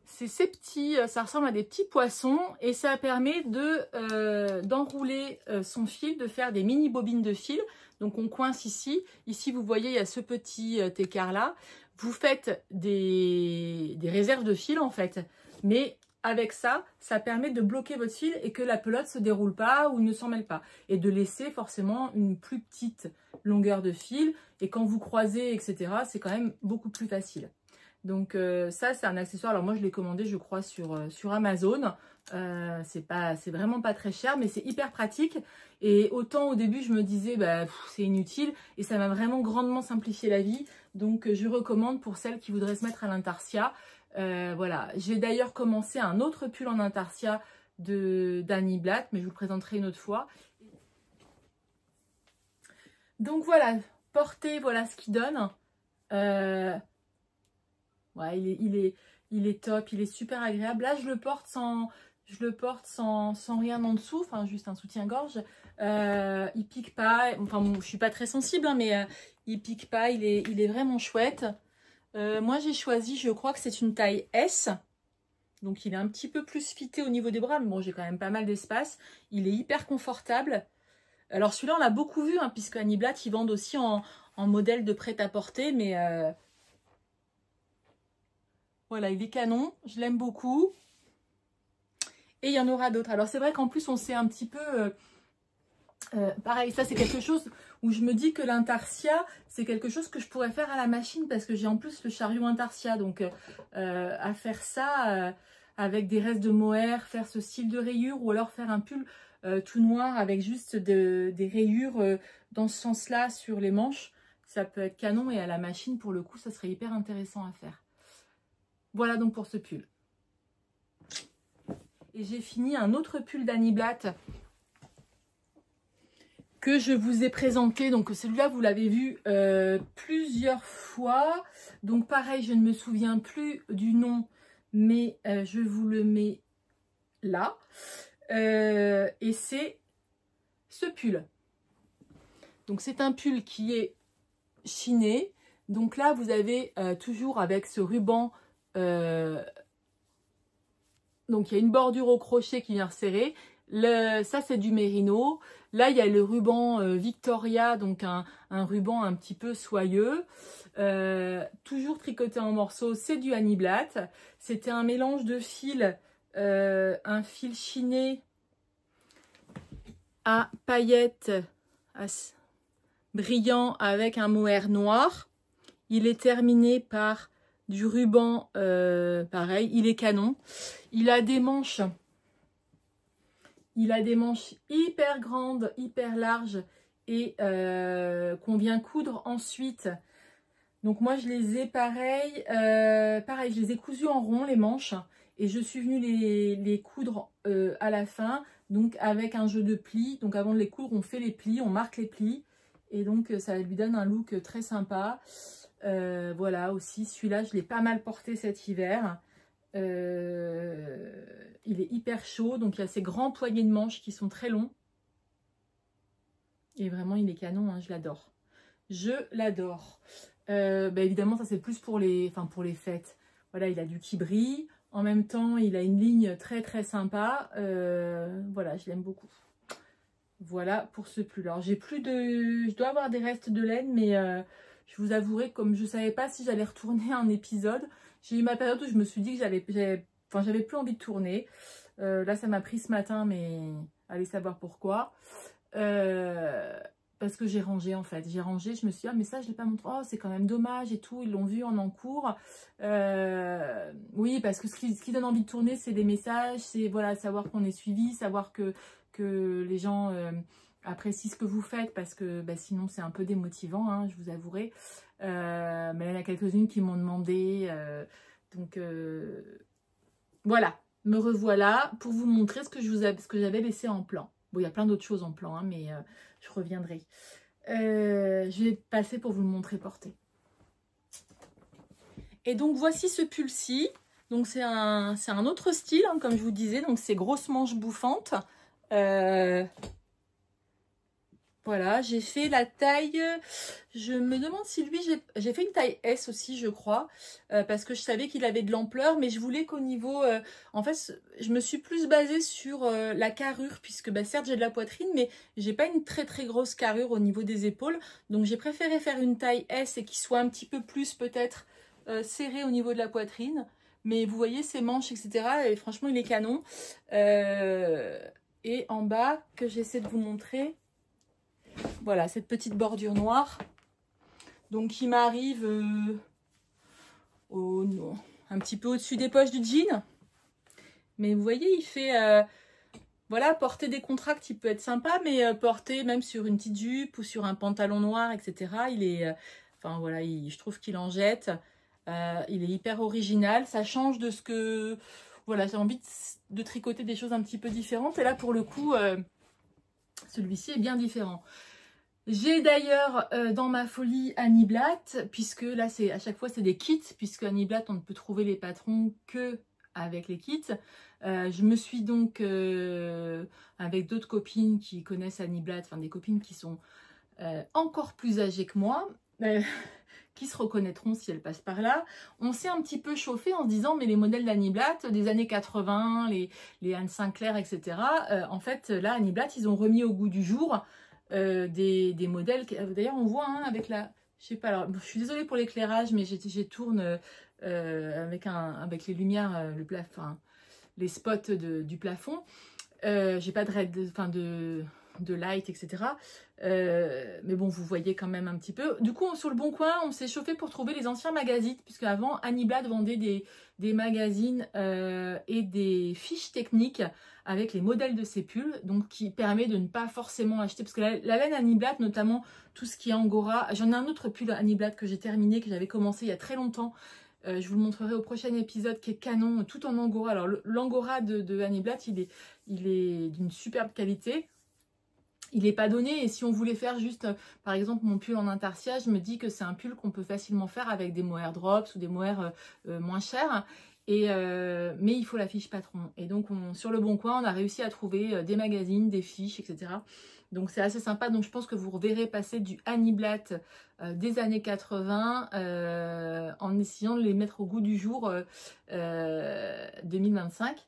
C'est ces petits, ça ressemble à des petits poissons et ça permet d'enrouler son fil, de faire des mini bobines de fil. Donc on coince ici. Ici vous voyez il y a ce petit écart là. Vous faites des réserves de fil en fait. Mais avec ça, ça permet de bloquer votre fil et que la pelote ne se déroule pas ou ne s'en mêle pas. Et de laisser forcément une plus petite longueur de fil. Et quand vous croisez, etc., c'est quand même beaucoup plus facile. Donc ça, c'est un accessoire. Alors moi, je l'ai commandé, je crois, sur Amazon. C'est vraiment pas très cher, mais c'est hyper pratique. Et autant au début, je me disais, c'est inutile. Et ça m'a vraiment grandement simplifié la vie. Donc je recommande pour celles qui voudraient se mettre à l'intarsia. Voilà. J'ai d'ailleurs commencé un autre pull en intarsia d'Annie Blatt, mais je vous le présenterai une autre fois. Donc voilà, porté, voilà ce qu'il donne. Ouais, il est top, il est super agréable. Là, je le porte sans rien en dessous, enfin juste un soutien-gorge. Il pique pas, enfin bon, je suis pas très sensible, hein, mais il pique pas, il est vraiment chouette. Moi, j'ai choisi, je crois que c'est une taille S. Donc, il est un petit peu plus fité au niveau des bras, mais bon, j'ai quand même pas mal d'espace. Il est hyper confortable. Alors, celui-là, on l'a beaucoup vu, hein, puisque Annie Blatt, ils vendent aussi en modèle de prêt-à-porter, mais... Voilà, il est canon, je l'aime beaucoup. et il y en aura d'autres. Alors c'est vrai qu'en plus on s'est un petit peu... pareil, ça c'est quelque chose où je me dis que l'intarsia, c'est quelque chose que je pourrais faire à la machine parce que j'ai en plus le chariot intarsia. Donc à faire ça avec des restes de mohair, faire ce style de rayures ou alors faire un pull tout noir avec juste des rayures dans ce sens-là sur les manches. Ça peut être canon et à la machine pour le coup ça serait hyper intéressant à faire. Voilà donc pour ce pull. Et j'ai fini un autre pull d'Annie Blatt que je vous ai présenté. Donc celui-là vous l'avez vu plusieurs fois. Donc pareil, je ne me souviens plus du nom, mais je vous le mets là. Et c'est ce pull. Donc c'est un pull qui est chiné. Donc là vous avez toujours avec ce ruban. Donc il y a une bordure au crochet qui vient resserrer. Ça c'est du mérino. Là il y a le ruban Victoria, donc un ruban un petit peu soyeux. Toujours tricoté en morceaux, c'est du Annie Blatt. C'était un mélange de fils, un fil chiné à paillettes brillant avec un mohair noir. Il est terminé par du ruban, pareil, il est canon. Il a des manches hyper grandes, hyper larges et qu'on vient coudre ensuite. Donc moi je les ai pareil, je les ai cousus en rond les manches et je suis venue les coudre à la fin, donc avec un jeu de plis. Donc avant de les coudre, on fait les plis, on marque les plis et donc ça lui donne un look très sympa. Voilà aussi, celui-là je l'ai pas mal porté cet hiver. Il est hyper chaud, donc il y a ces grands poignets de manches qui sont très longs. Et vraiment il est canon, hein, je l'adore. Je l'adore. Évidemment ça c'est plus pour les fêtes. Voilà, il a du qui brille. En même temps il a une ligne très très sympa. Voilà, je l'aime beaucoup. Voilà pour ce pull. Alors j'ai plus de... Je dois avoir des restes de laine, mais je vous avouerai, comme je ne savais pas si j'allais retourner un épisode, j'ai eu ma période où je me suis dit que j'avais plus envie de tourner. Là ça m'a pris ce matin, mais allez savoir pourquoi. Parce que j'ai rangé en fait. J'ai rangé, je me suis dit, ah mais ça je ne l'ai pas montré. Oh c'est quand même dommage et tout, ils l'ont vu en encours. Oui, parce que ce qui donne envie de tourner, c'est des messages, c'est voilà, savoir qu'on est suivi, savoir que les gens apprécient ce que vous faites, parce que sinon c'est un peu démotivant, hein, je vous avouerai. Mais il y en a quelques-unes qui m'ont demandé. Donc voilà, me revoilà pour vous montrer ce que j'avais laissé en plan. Bon, il y a plein d'autres choses en plan, hein, mais je reviendrai. Je vais passer pour vous le montrer porté. Et donc voici ce pull-ci. Donc c'est un autre style, hein, comme je vous disais. Donc c'est grosse manche bouffante. Voilà, j'ai fait la taille, je me demande si lui, j'ai fait une taille S aussi, je crois, parce que je savais qu'il avait de l'ampleur, mais je voulais qu'au niveau, en fait, je me suis plus basée sur la carrure, puisque certes j'ai de la poitrine, mais j'ai pas une très très grosse carrure au niveau des épaules, donc j'ai préféré faire une taille S et qui soit un petit peu plus peut-être serré au niveau de la poitrine, mais vous voyez ses manches, etc., et franchement il est canon. Et en bas, que j'essaie de vous montrer, voilà, cette petite bordure noire. Donc, qui m'arrive un petit peu au-dessus des poches du jean. Mais vous voyez, il fait... voilà, porter des contracts, il peut être sympa, mais porter même sur une petite jupe ou sur un pantalon noir, etc. Il est... enfin, voilà, je trouve qu'il en jette. Il est hyper original. Ça change de ce que... Voilà, j'ai envie de tricoter des choses un petit peu différentes. Et là, pour le coup... celui-ci est bien différent. J'ai d'ailleurs dans ma folie Annie Blatt, puisque là c'est à chaque fois c'est des kits, puisque Annie Blatt on ne peut trouver les patrons que avec les kits. Je me suis donc avec d'autres copines qui connaissent Annie Blatt, enfin des copines qui sont encore plus âgées que moi, qui se reconnaîtront si elles passent par là. On s'est un petit peu chauffé en se disant mais les modèles d'Annie Blatt des années 80, les Anne Sinclair, etc. En fait là Annie Blatt ils ont remis au goût du jour des modèles. D'ailleurs on voit hein, avec la... Je sais pas, alors je suis désolée pour l'éclairage mais j'ai tourne avec les lumières, le plafond. les spots du plafond. J'ai pas de light, etc. Mais bon, vous voyez quand même un petit peu. Du coup, sur le Bon Coin, on s'est chauffé pour trouver les anciens magazines, puisque avant, Annie Blatt vendait des magazines et des fiches techniques avec les modèles de ces pulls, donc qui permet de ne pas forcément acheter, parce que la laine Annie Blatt, notamment tout ce qui est Angora, j'en ai un autre pull Annie Blatt que j'ai terminé, que j'avais commencé il y a très longtemps, je vous le montrerai au prochain épisode, qui est canon, tout en Angora. Alors l'Angora de Annie Blatt, il est d'une superbe qualité. Il n'est pas donné, et si on voulait faire juste, par exemple, mon pull en intarsia, je me dis que c'est un pull qu'on peut facilement faire avec des mohair drops ou des mohair moins chers. Mais il faut la fiche patron. Et donc, sur le Bon Coin, on a réussi à trouver des magazines, des fiches, etc. Donc, c'est assez sympa. Donc, je pense que vous reverrez passer du Annie Blatt des années 80 en essayant de les mettre au goût du jour 2025.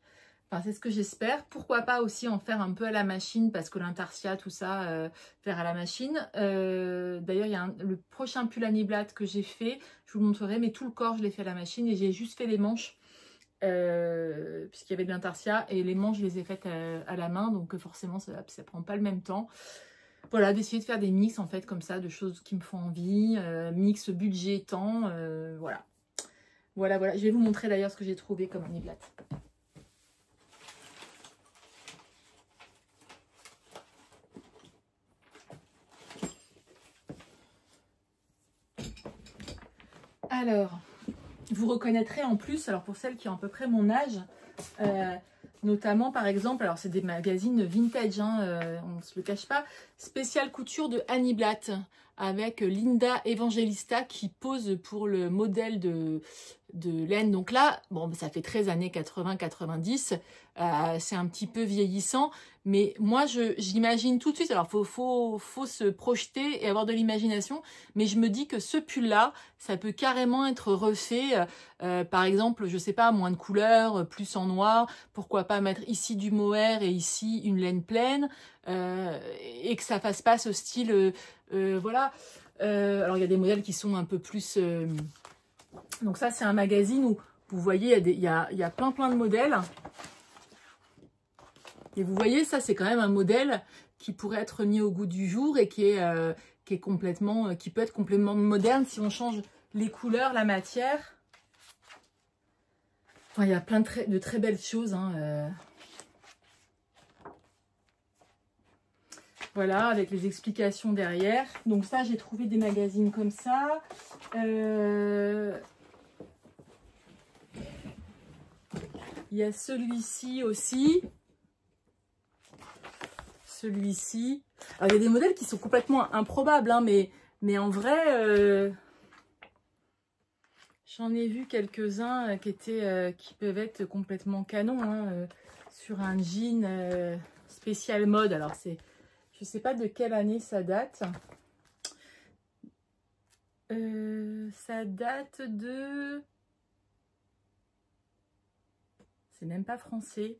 Enfin, c'est ce que j'espère. Pourquoi pas aussi en faire un peu à la machine, parce que l'intarsia, tout ça, faire à la machine. D'ailleurs, il y a le prochain pull Annie Blatt que j'ai fait, je vous le montrerai, mais tout le corps, je l'ai fait à la machine et j'ai juste fait les manches, puisqu'il y avait de l'intarsia, et les manches, je les ai faites à la main, donc forcément, ça prend pas le même temps. Voilà, d'essayer de faire des mix, en fait, comme ça, de choses qui me font envie, mix budget, temps, voilà. Voilà. Je vais vous montrer d'ailleurs ce que j'ai trouvé comme Annie Blatt. Alors, vous reconnaîtrez en plus, alors pour celles qui ont à peu près mon âge, notamment par exemple, alors c'est des magazines vintage, hein, on ne se le cache pas, spéciale couture de Annie Blatt, avec Linda Evangelista qui pose pour le modèle de laine. Donc là, bon, ça fait 13 années 80-90, c'est un petit peu vieillissant, mais moi j'imagine tout de suite, alors faut se projeter et avoir de l'imagination, mais je me dis que ce pull là, ça peut carrément être refait, par exemple, je sais pas, moins de couleurs, plus en noir, pourquoi pas mettre ici du mohair et ici une laine pleine, et que ça fasse pas ce style, voilà. Alors il y a des modèles qui sont un peu plus... Donc ça, c'est un magazine où vous voyez, il y a plein de modèles. Et vous voyez, ça, c'est quand même un modèle qui pourrait être mis au goût du jour et qui est complètement, qui peut être complètement moderne si on change les couleurs, la matière. Enfin, il y a plein de très belles choses, hein, Voilà, avec les explications derrière. Donc ça, j'ai trouvé des magazines comme ça. Il y a celui-ci aussi. Celui-ci. Alors, il y a des modèles qui sont complètement improbables, hein, mais en vrai, j'en ai vu quelques-uns qui peuvent être complètement canons, hein, sur un jean spécial mode. Alors, je ne sais pas de quelle année ça date. Ça date de... C'est même pas français.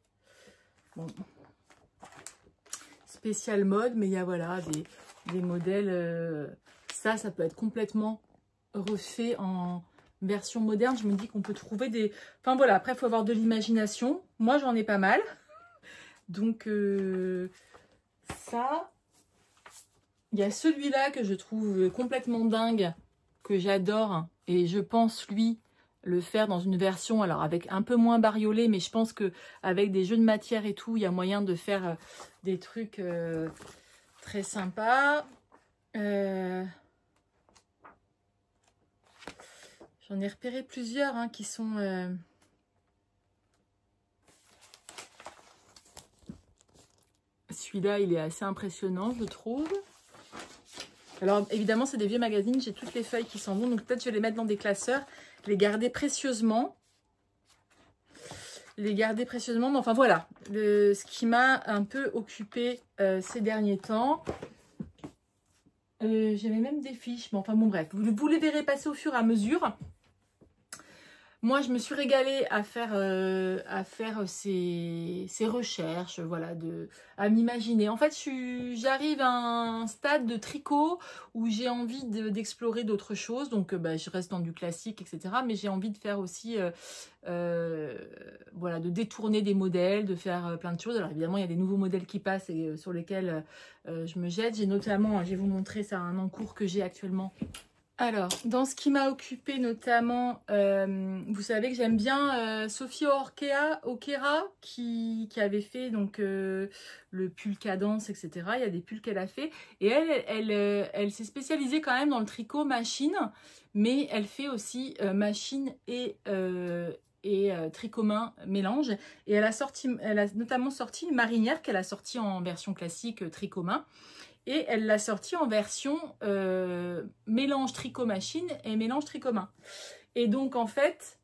Bon. Spécial mode, mais il y a voilà, des modèles. Ça peut être complètement refait en version moderne. Je me dis qu'on peut trouver des... Enfin voilà, après, il faut avoir de l'imagination. Moi, j'en ai pas mal. Donc... ça, il y a celui-là que je trouve complètement dingue, que j'adore, et je pense lui le faire dans une version, alors avec un peu moins bariolé, mais je pense que avec des jeux de matière et tout, il y a moyen de faire des trucs très sympas. J'en ai repéré plusieurs, hein, qui sont... Celui-là, il est assez impressionnant, je trouve. Alors, évidemment, c'est des vieux magazines. J'ai toutes les feuilles qui s'en vont. Donc, peut-être je vais les mettre dans des classeurs. Les garder précieusement. Mais enfin, voilà. Ce qui m'a un peu occupé ces derniers temps. J'avais même des fiches. Mais enfin, bon, bref. Vous les verrez passer au fur et à mesure. moi, je me suis régalée à faire ces recherches, voilà, à m'imaginer. En fait, j'arrive à un stade de tricot où j'ai envie d'explorer d'autres choses. Donc, bah, je reste dans du classique, etc. Mais j'ai envie de faire aussi, voilà, de détourner des modèles, de faire plein de choses. Alors, évidemment, il y a des nouveaux modèles qui passent et sur lesquels je me jette. J'ai notamment, je vais vous montrer ça, un en cours que j'ai actuellement. Alors, dans ce qui m'a occupé notamment, vous savez que j'aime bien Sophie Oquera qui avait fait donc le pull cadence, etc. Il y a des pulls qu'elle a fait. Et elle s'est spécialisée quand même dans le tricot machine, mais elle fait aussi machine et tricot main mélange. Et elle a notamment sorti une marinière qu'elle a sortie en version classique tricot main. Et elle l'a sorti en version mélange tricot machine et mélange tricot main. Et donc en fait,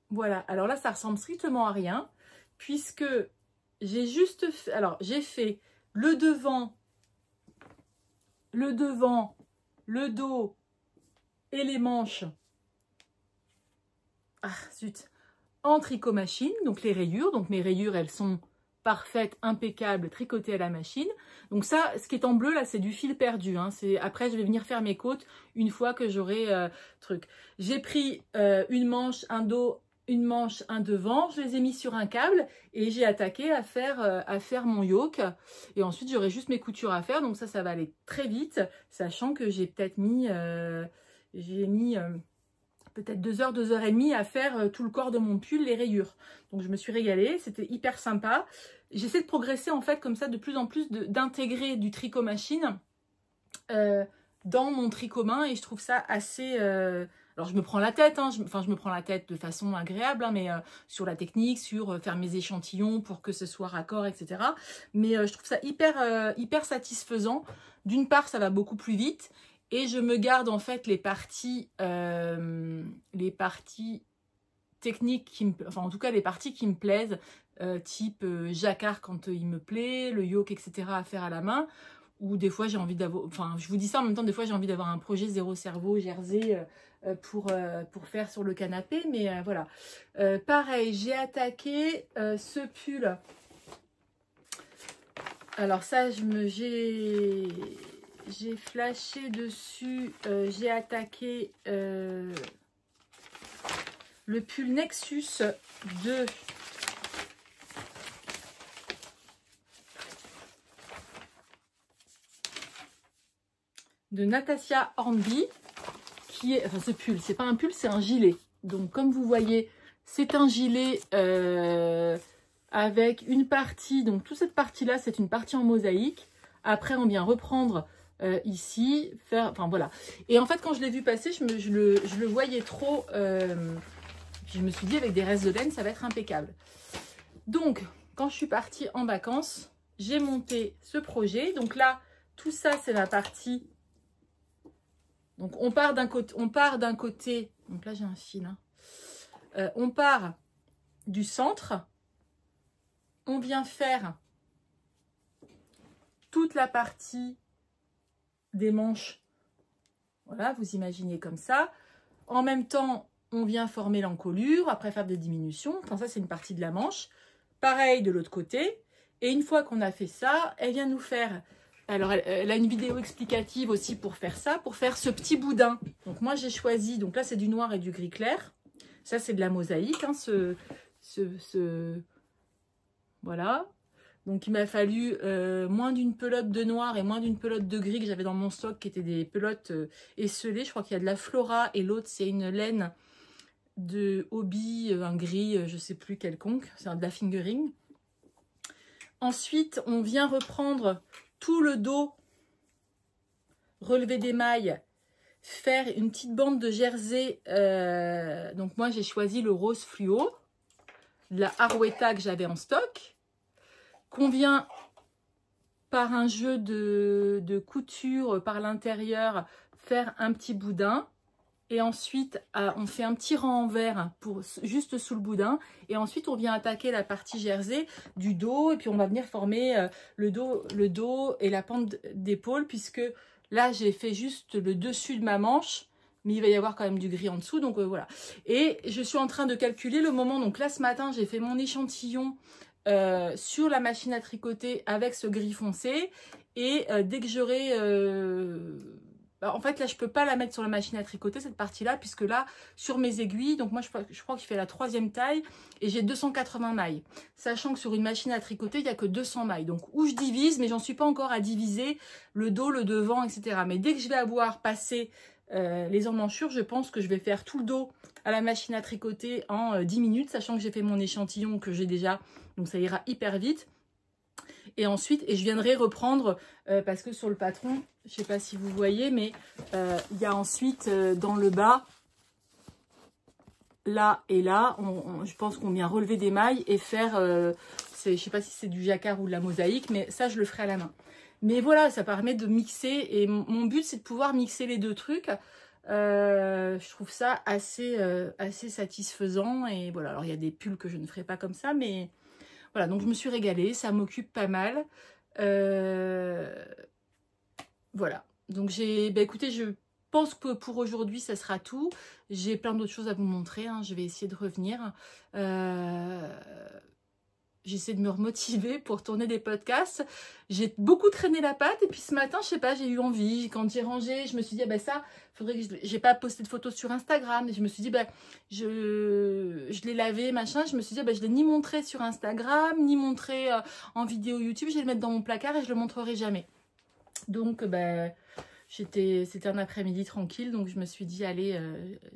voilà. Alors là, ça ressemble strictement à rien. Puisque j'ai juste fait... Alors, j'ai fait le devant, le dos et les manches. Ah, zut. En tricot machine, donc les rayures. Donc mes rayures, elles sont... parfaite, impeccable, tricotée à la machine. Donc ça, ce qui est en bleu là, c'est du fil perdu. Hein. Après, je vais venir faire mes côtes une fois que j'aurai truc. J'ai pris une manche, un dos, une manche, un devant. Je les ai mis sur un câble et j'ai attaqué à faire mon yoke. Et ensuite, j'aurai juste mes coutures à faire. Donc ça va aller très vite, sachant que j'ai peut-être mis... peut-être 2 heures, 2 heures et demie à faire tout le corps de mon pull, les rayures. Donc je me suis régalée, c'était hyper sympa. J'essaie de progresser en fait comme ça de plus en plus, d'intégrer du tricot machine dans mon tricot main et je trouve ça assez... Alors je me prends la tête, hein, je me prends la tête de façon agréable, hein, mais sur la technique, sur faire mes échantillons pour que ce soit raccord, etc. Mais je trouve ça hyper satisfaisant. D'une part, ça va beaucoup plus vite. Et je me garde en fait les parties techniques, enfin en tout cas les parties qui me plaisent, type jacquard quand il me plaît, le yoke, etc. à faire à la main. Ou des fois j'ai envie d'avoir, enfin je vous dis ça en même temps, des fois j'ai envie d'avoir un projet zéro cerveau, jersey pour faire sur le canapé. Mais voilà. Pareil, j'ai attaqué ce pull. Alors ça, j'ai flashé dessus, j'ai attaqué le pull Nexus de Natasha Hornby, qui est, enfin ce pull, c'est pas un pull, c'est un gilet. Donc comme vous voyez, c'est un gilet avec une partie, donc toute cette partie-là, c'est une partie en mosaïque. Après, on vient reprendre ici, enfin voilà. Et en fait, quand je l'ai vu passer, je le voyais trop. Je me suis dit, avec des restes de laine, ça va être impeccable. Donc, quand je suis partie en vacances, j'ai monté ce projet. Donc là, tout ça, c'est ma partie. Donc, on part d'un côté. Donc là, j'ai un fil. Hein. On part du centre. On vient faire toute la partie des manches. Voilà, vous imaginez comme ça. En même temps, on vient former l'encolure, après faire des diminutions. Enfin, ça, c'est une partie de la manche. Pareil de l'autre côté. Et une fois qu'on a fait ça, elle vient nous faire... Alors, elle a une vidéo explicative aussi pour faire ça, pour faire ce petit boudin. Donc, moi, j'ai choisi... Donc là, c'est du noir et du gris clair. Ça, c'est de la mosaïque, hein, Voilà. Donc, il m'a fallu moins d'une pelote de noir et moins d'une pelote de gris que j'avais dans mon stock, qui étaient des pelotes esselées. Je crois qu'il y a de la Flora et l'autre, c'est une laine de hobby, un gris, je ne sais plus quelconque. C'est de la fingering. Ensuite, on vient reprendre tout le dos, relever des mailles, faire une petite bande de jersey. Donc, moi, j'ai choisi le rose fluo, de la Arwetta que j'avais en stock. Qu'on vient par un jeu de couture par l'intérieur faire un petit boudin et ensuite on fait un petit rang en vert pour juste sous le boudin et ensuite on vient attaquer la partie jersey du dos et puis on va venir former le dos et la pente d'épaule, puisque là j'ai fait juste le dessus de ma manche mais il va y avoir quand même du gris en dessous, donc voilà. Et je suis en train de calculer le moment, donc là ce matin j'ai fait mon échantillon sur la machine à tricoter avec ce gris foncé, et dès que j'aurai... en fait là je peux pas la mettre sur la machine à tricoter cette partie là, puisque là sur mes aiguilles, donc moi je crois qu'il fait la 3e taille et j'ai 280 mailles, sachant que sur une machine à tricoter il n'y a que 200 mailles, donc où je divise, mais j'en suis pas encore à diviser le dos, le devant, etc. Mais dès que je vais avoir passé les emmanchures, je pense que je vais faire tout le dos à la machine à tricoter en 10 minutes, sachant que j'ai fait mon échantillon que j'ai déjà, donc ça ira hyper vite. Et ensuite, je viendrai reprendre, parce que sur le patron, je ne sais pas si vous voyez, mais il y a ensuite dans le bas, là et là, je pense qu'on vient relever des mailles et faire, je ne sais pas si c'est du jacquard ou de la mosaïque, mais ça je le ferai à la main. Mais voilà, ça permet de mixer, et mon but c'est de pouvoir mixer les deux trucs. Je trouve ça assez satisfaisant, et voilà. Alors il y a des pulls que je ne ferai pas comme ça, mais... Voilà, donc je me suis régalée, ça m'occupe pas mal. Voilà, donc écoutez, je pense que pour aujourd'hui, ça sera tout. J'ai plein d'autres choses à vous montrer, hein. Je vais essayer de revenir. J'essaie de me remotiver pour tourner des podcasts. J'ai beaucoup traîné la patte, et puis ce matin, je sais pas, j'ai eu envie. Quand j'ai rangé, je me suis dit, ah ben ça, faudrait que j'ai pas posté de photos sur Instagram. Et je me suis dit, ben, je l'ai lavé, machin. Je me suis dit, ben, je l'ai ni montré sur Instagram, ni montré en vidéo YouTube. Je vais le mettre dans mon placard et je le montrerai jamais. Donc, ben, c'était un après-midi tranquille, donc je me suis dit, allez,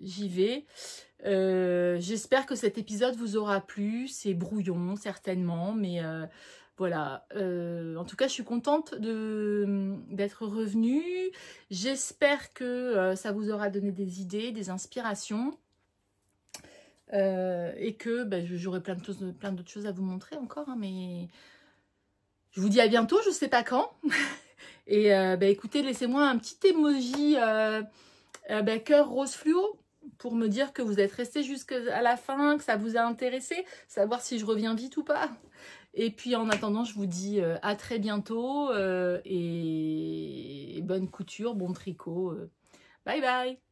j'y vais. J'espère que cet épisode vous aura plu. C'est brouillon, certainement, mais voilà. En tout cas, je suis contente d'être revenue. J'espère que ça vous aura donné des idées, des inspirations. Et que ben, j'aurai plein d'autres choses à vous montrer encore, hein, mais je vous dis à bientôt, je sais pas quand. Et ben, écoutez, laissez-moi un petit emoji ben, cœur rose fluo pour me dire que vous êtes resté jusqu'à la fin, que ça vous a intéressé, savoir si je reviens vite ou pas. Et puis en attendant, je vous dis à très bientôt, et bonne couture, bon tricot. Bye bye.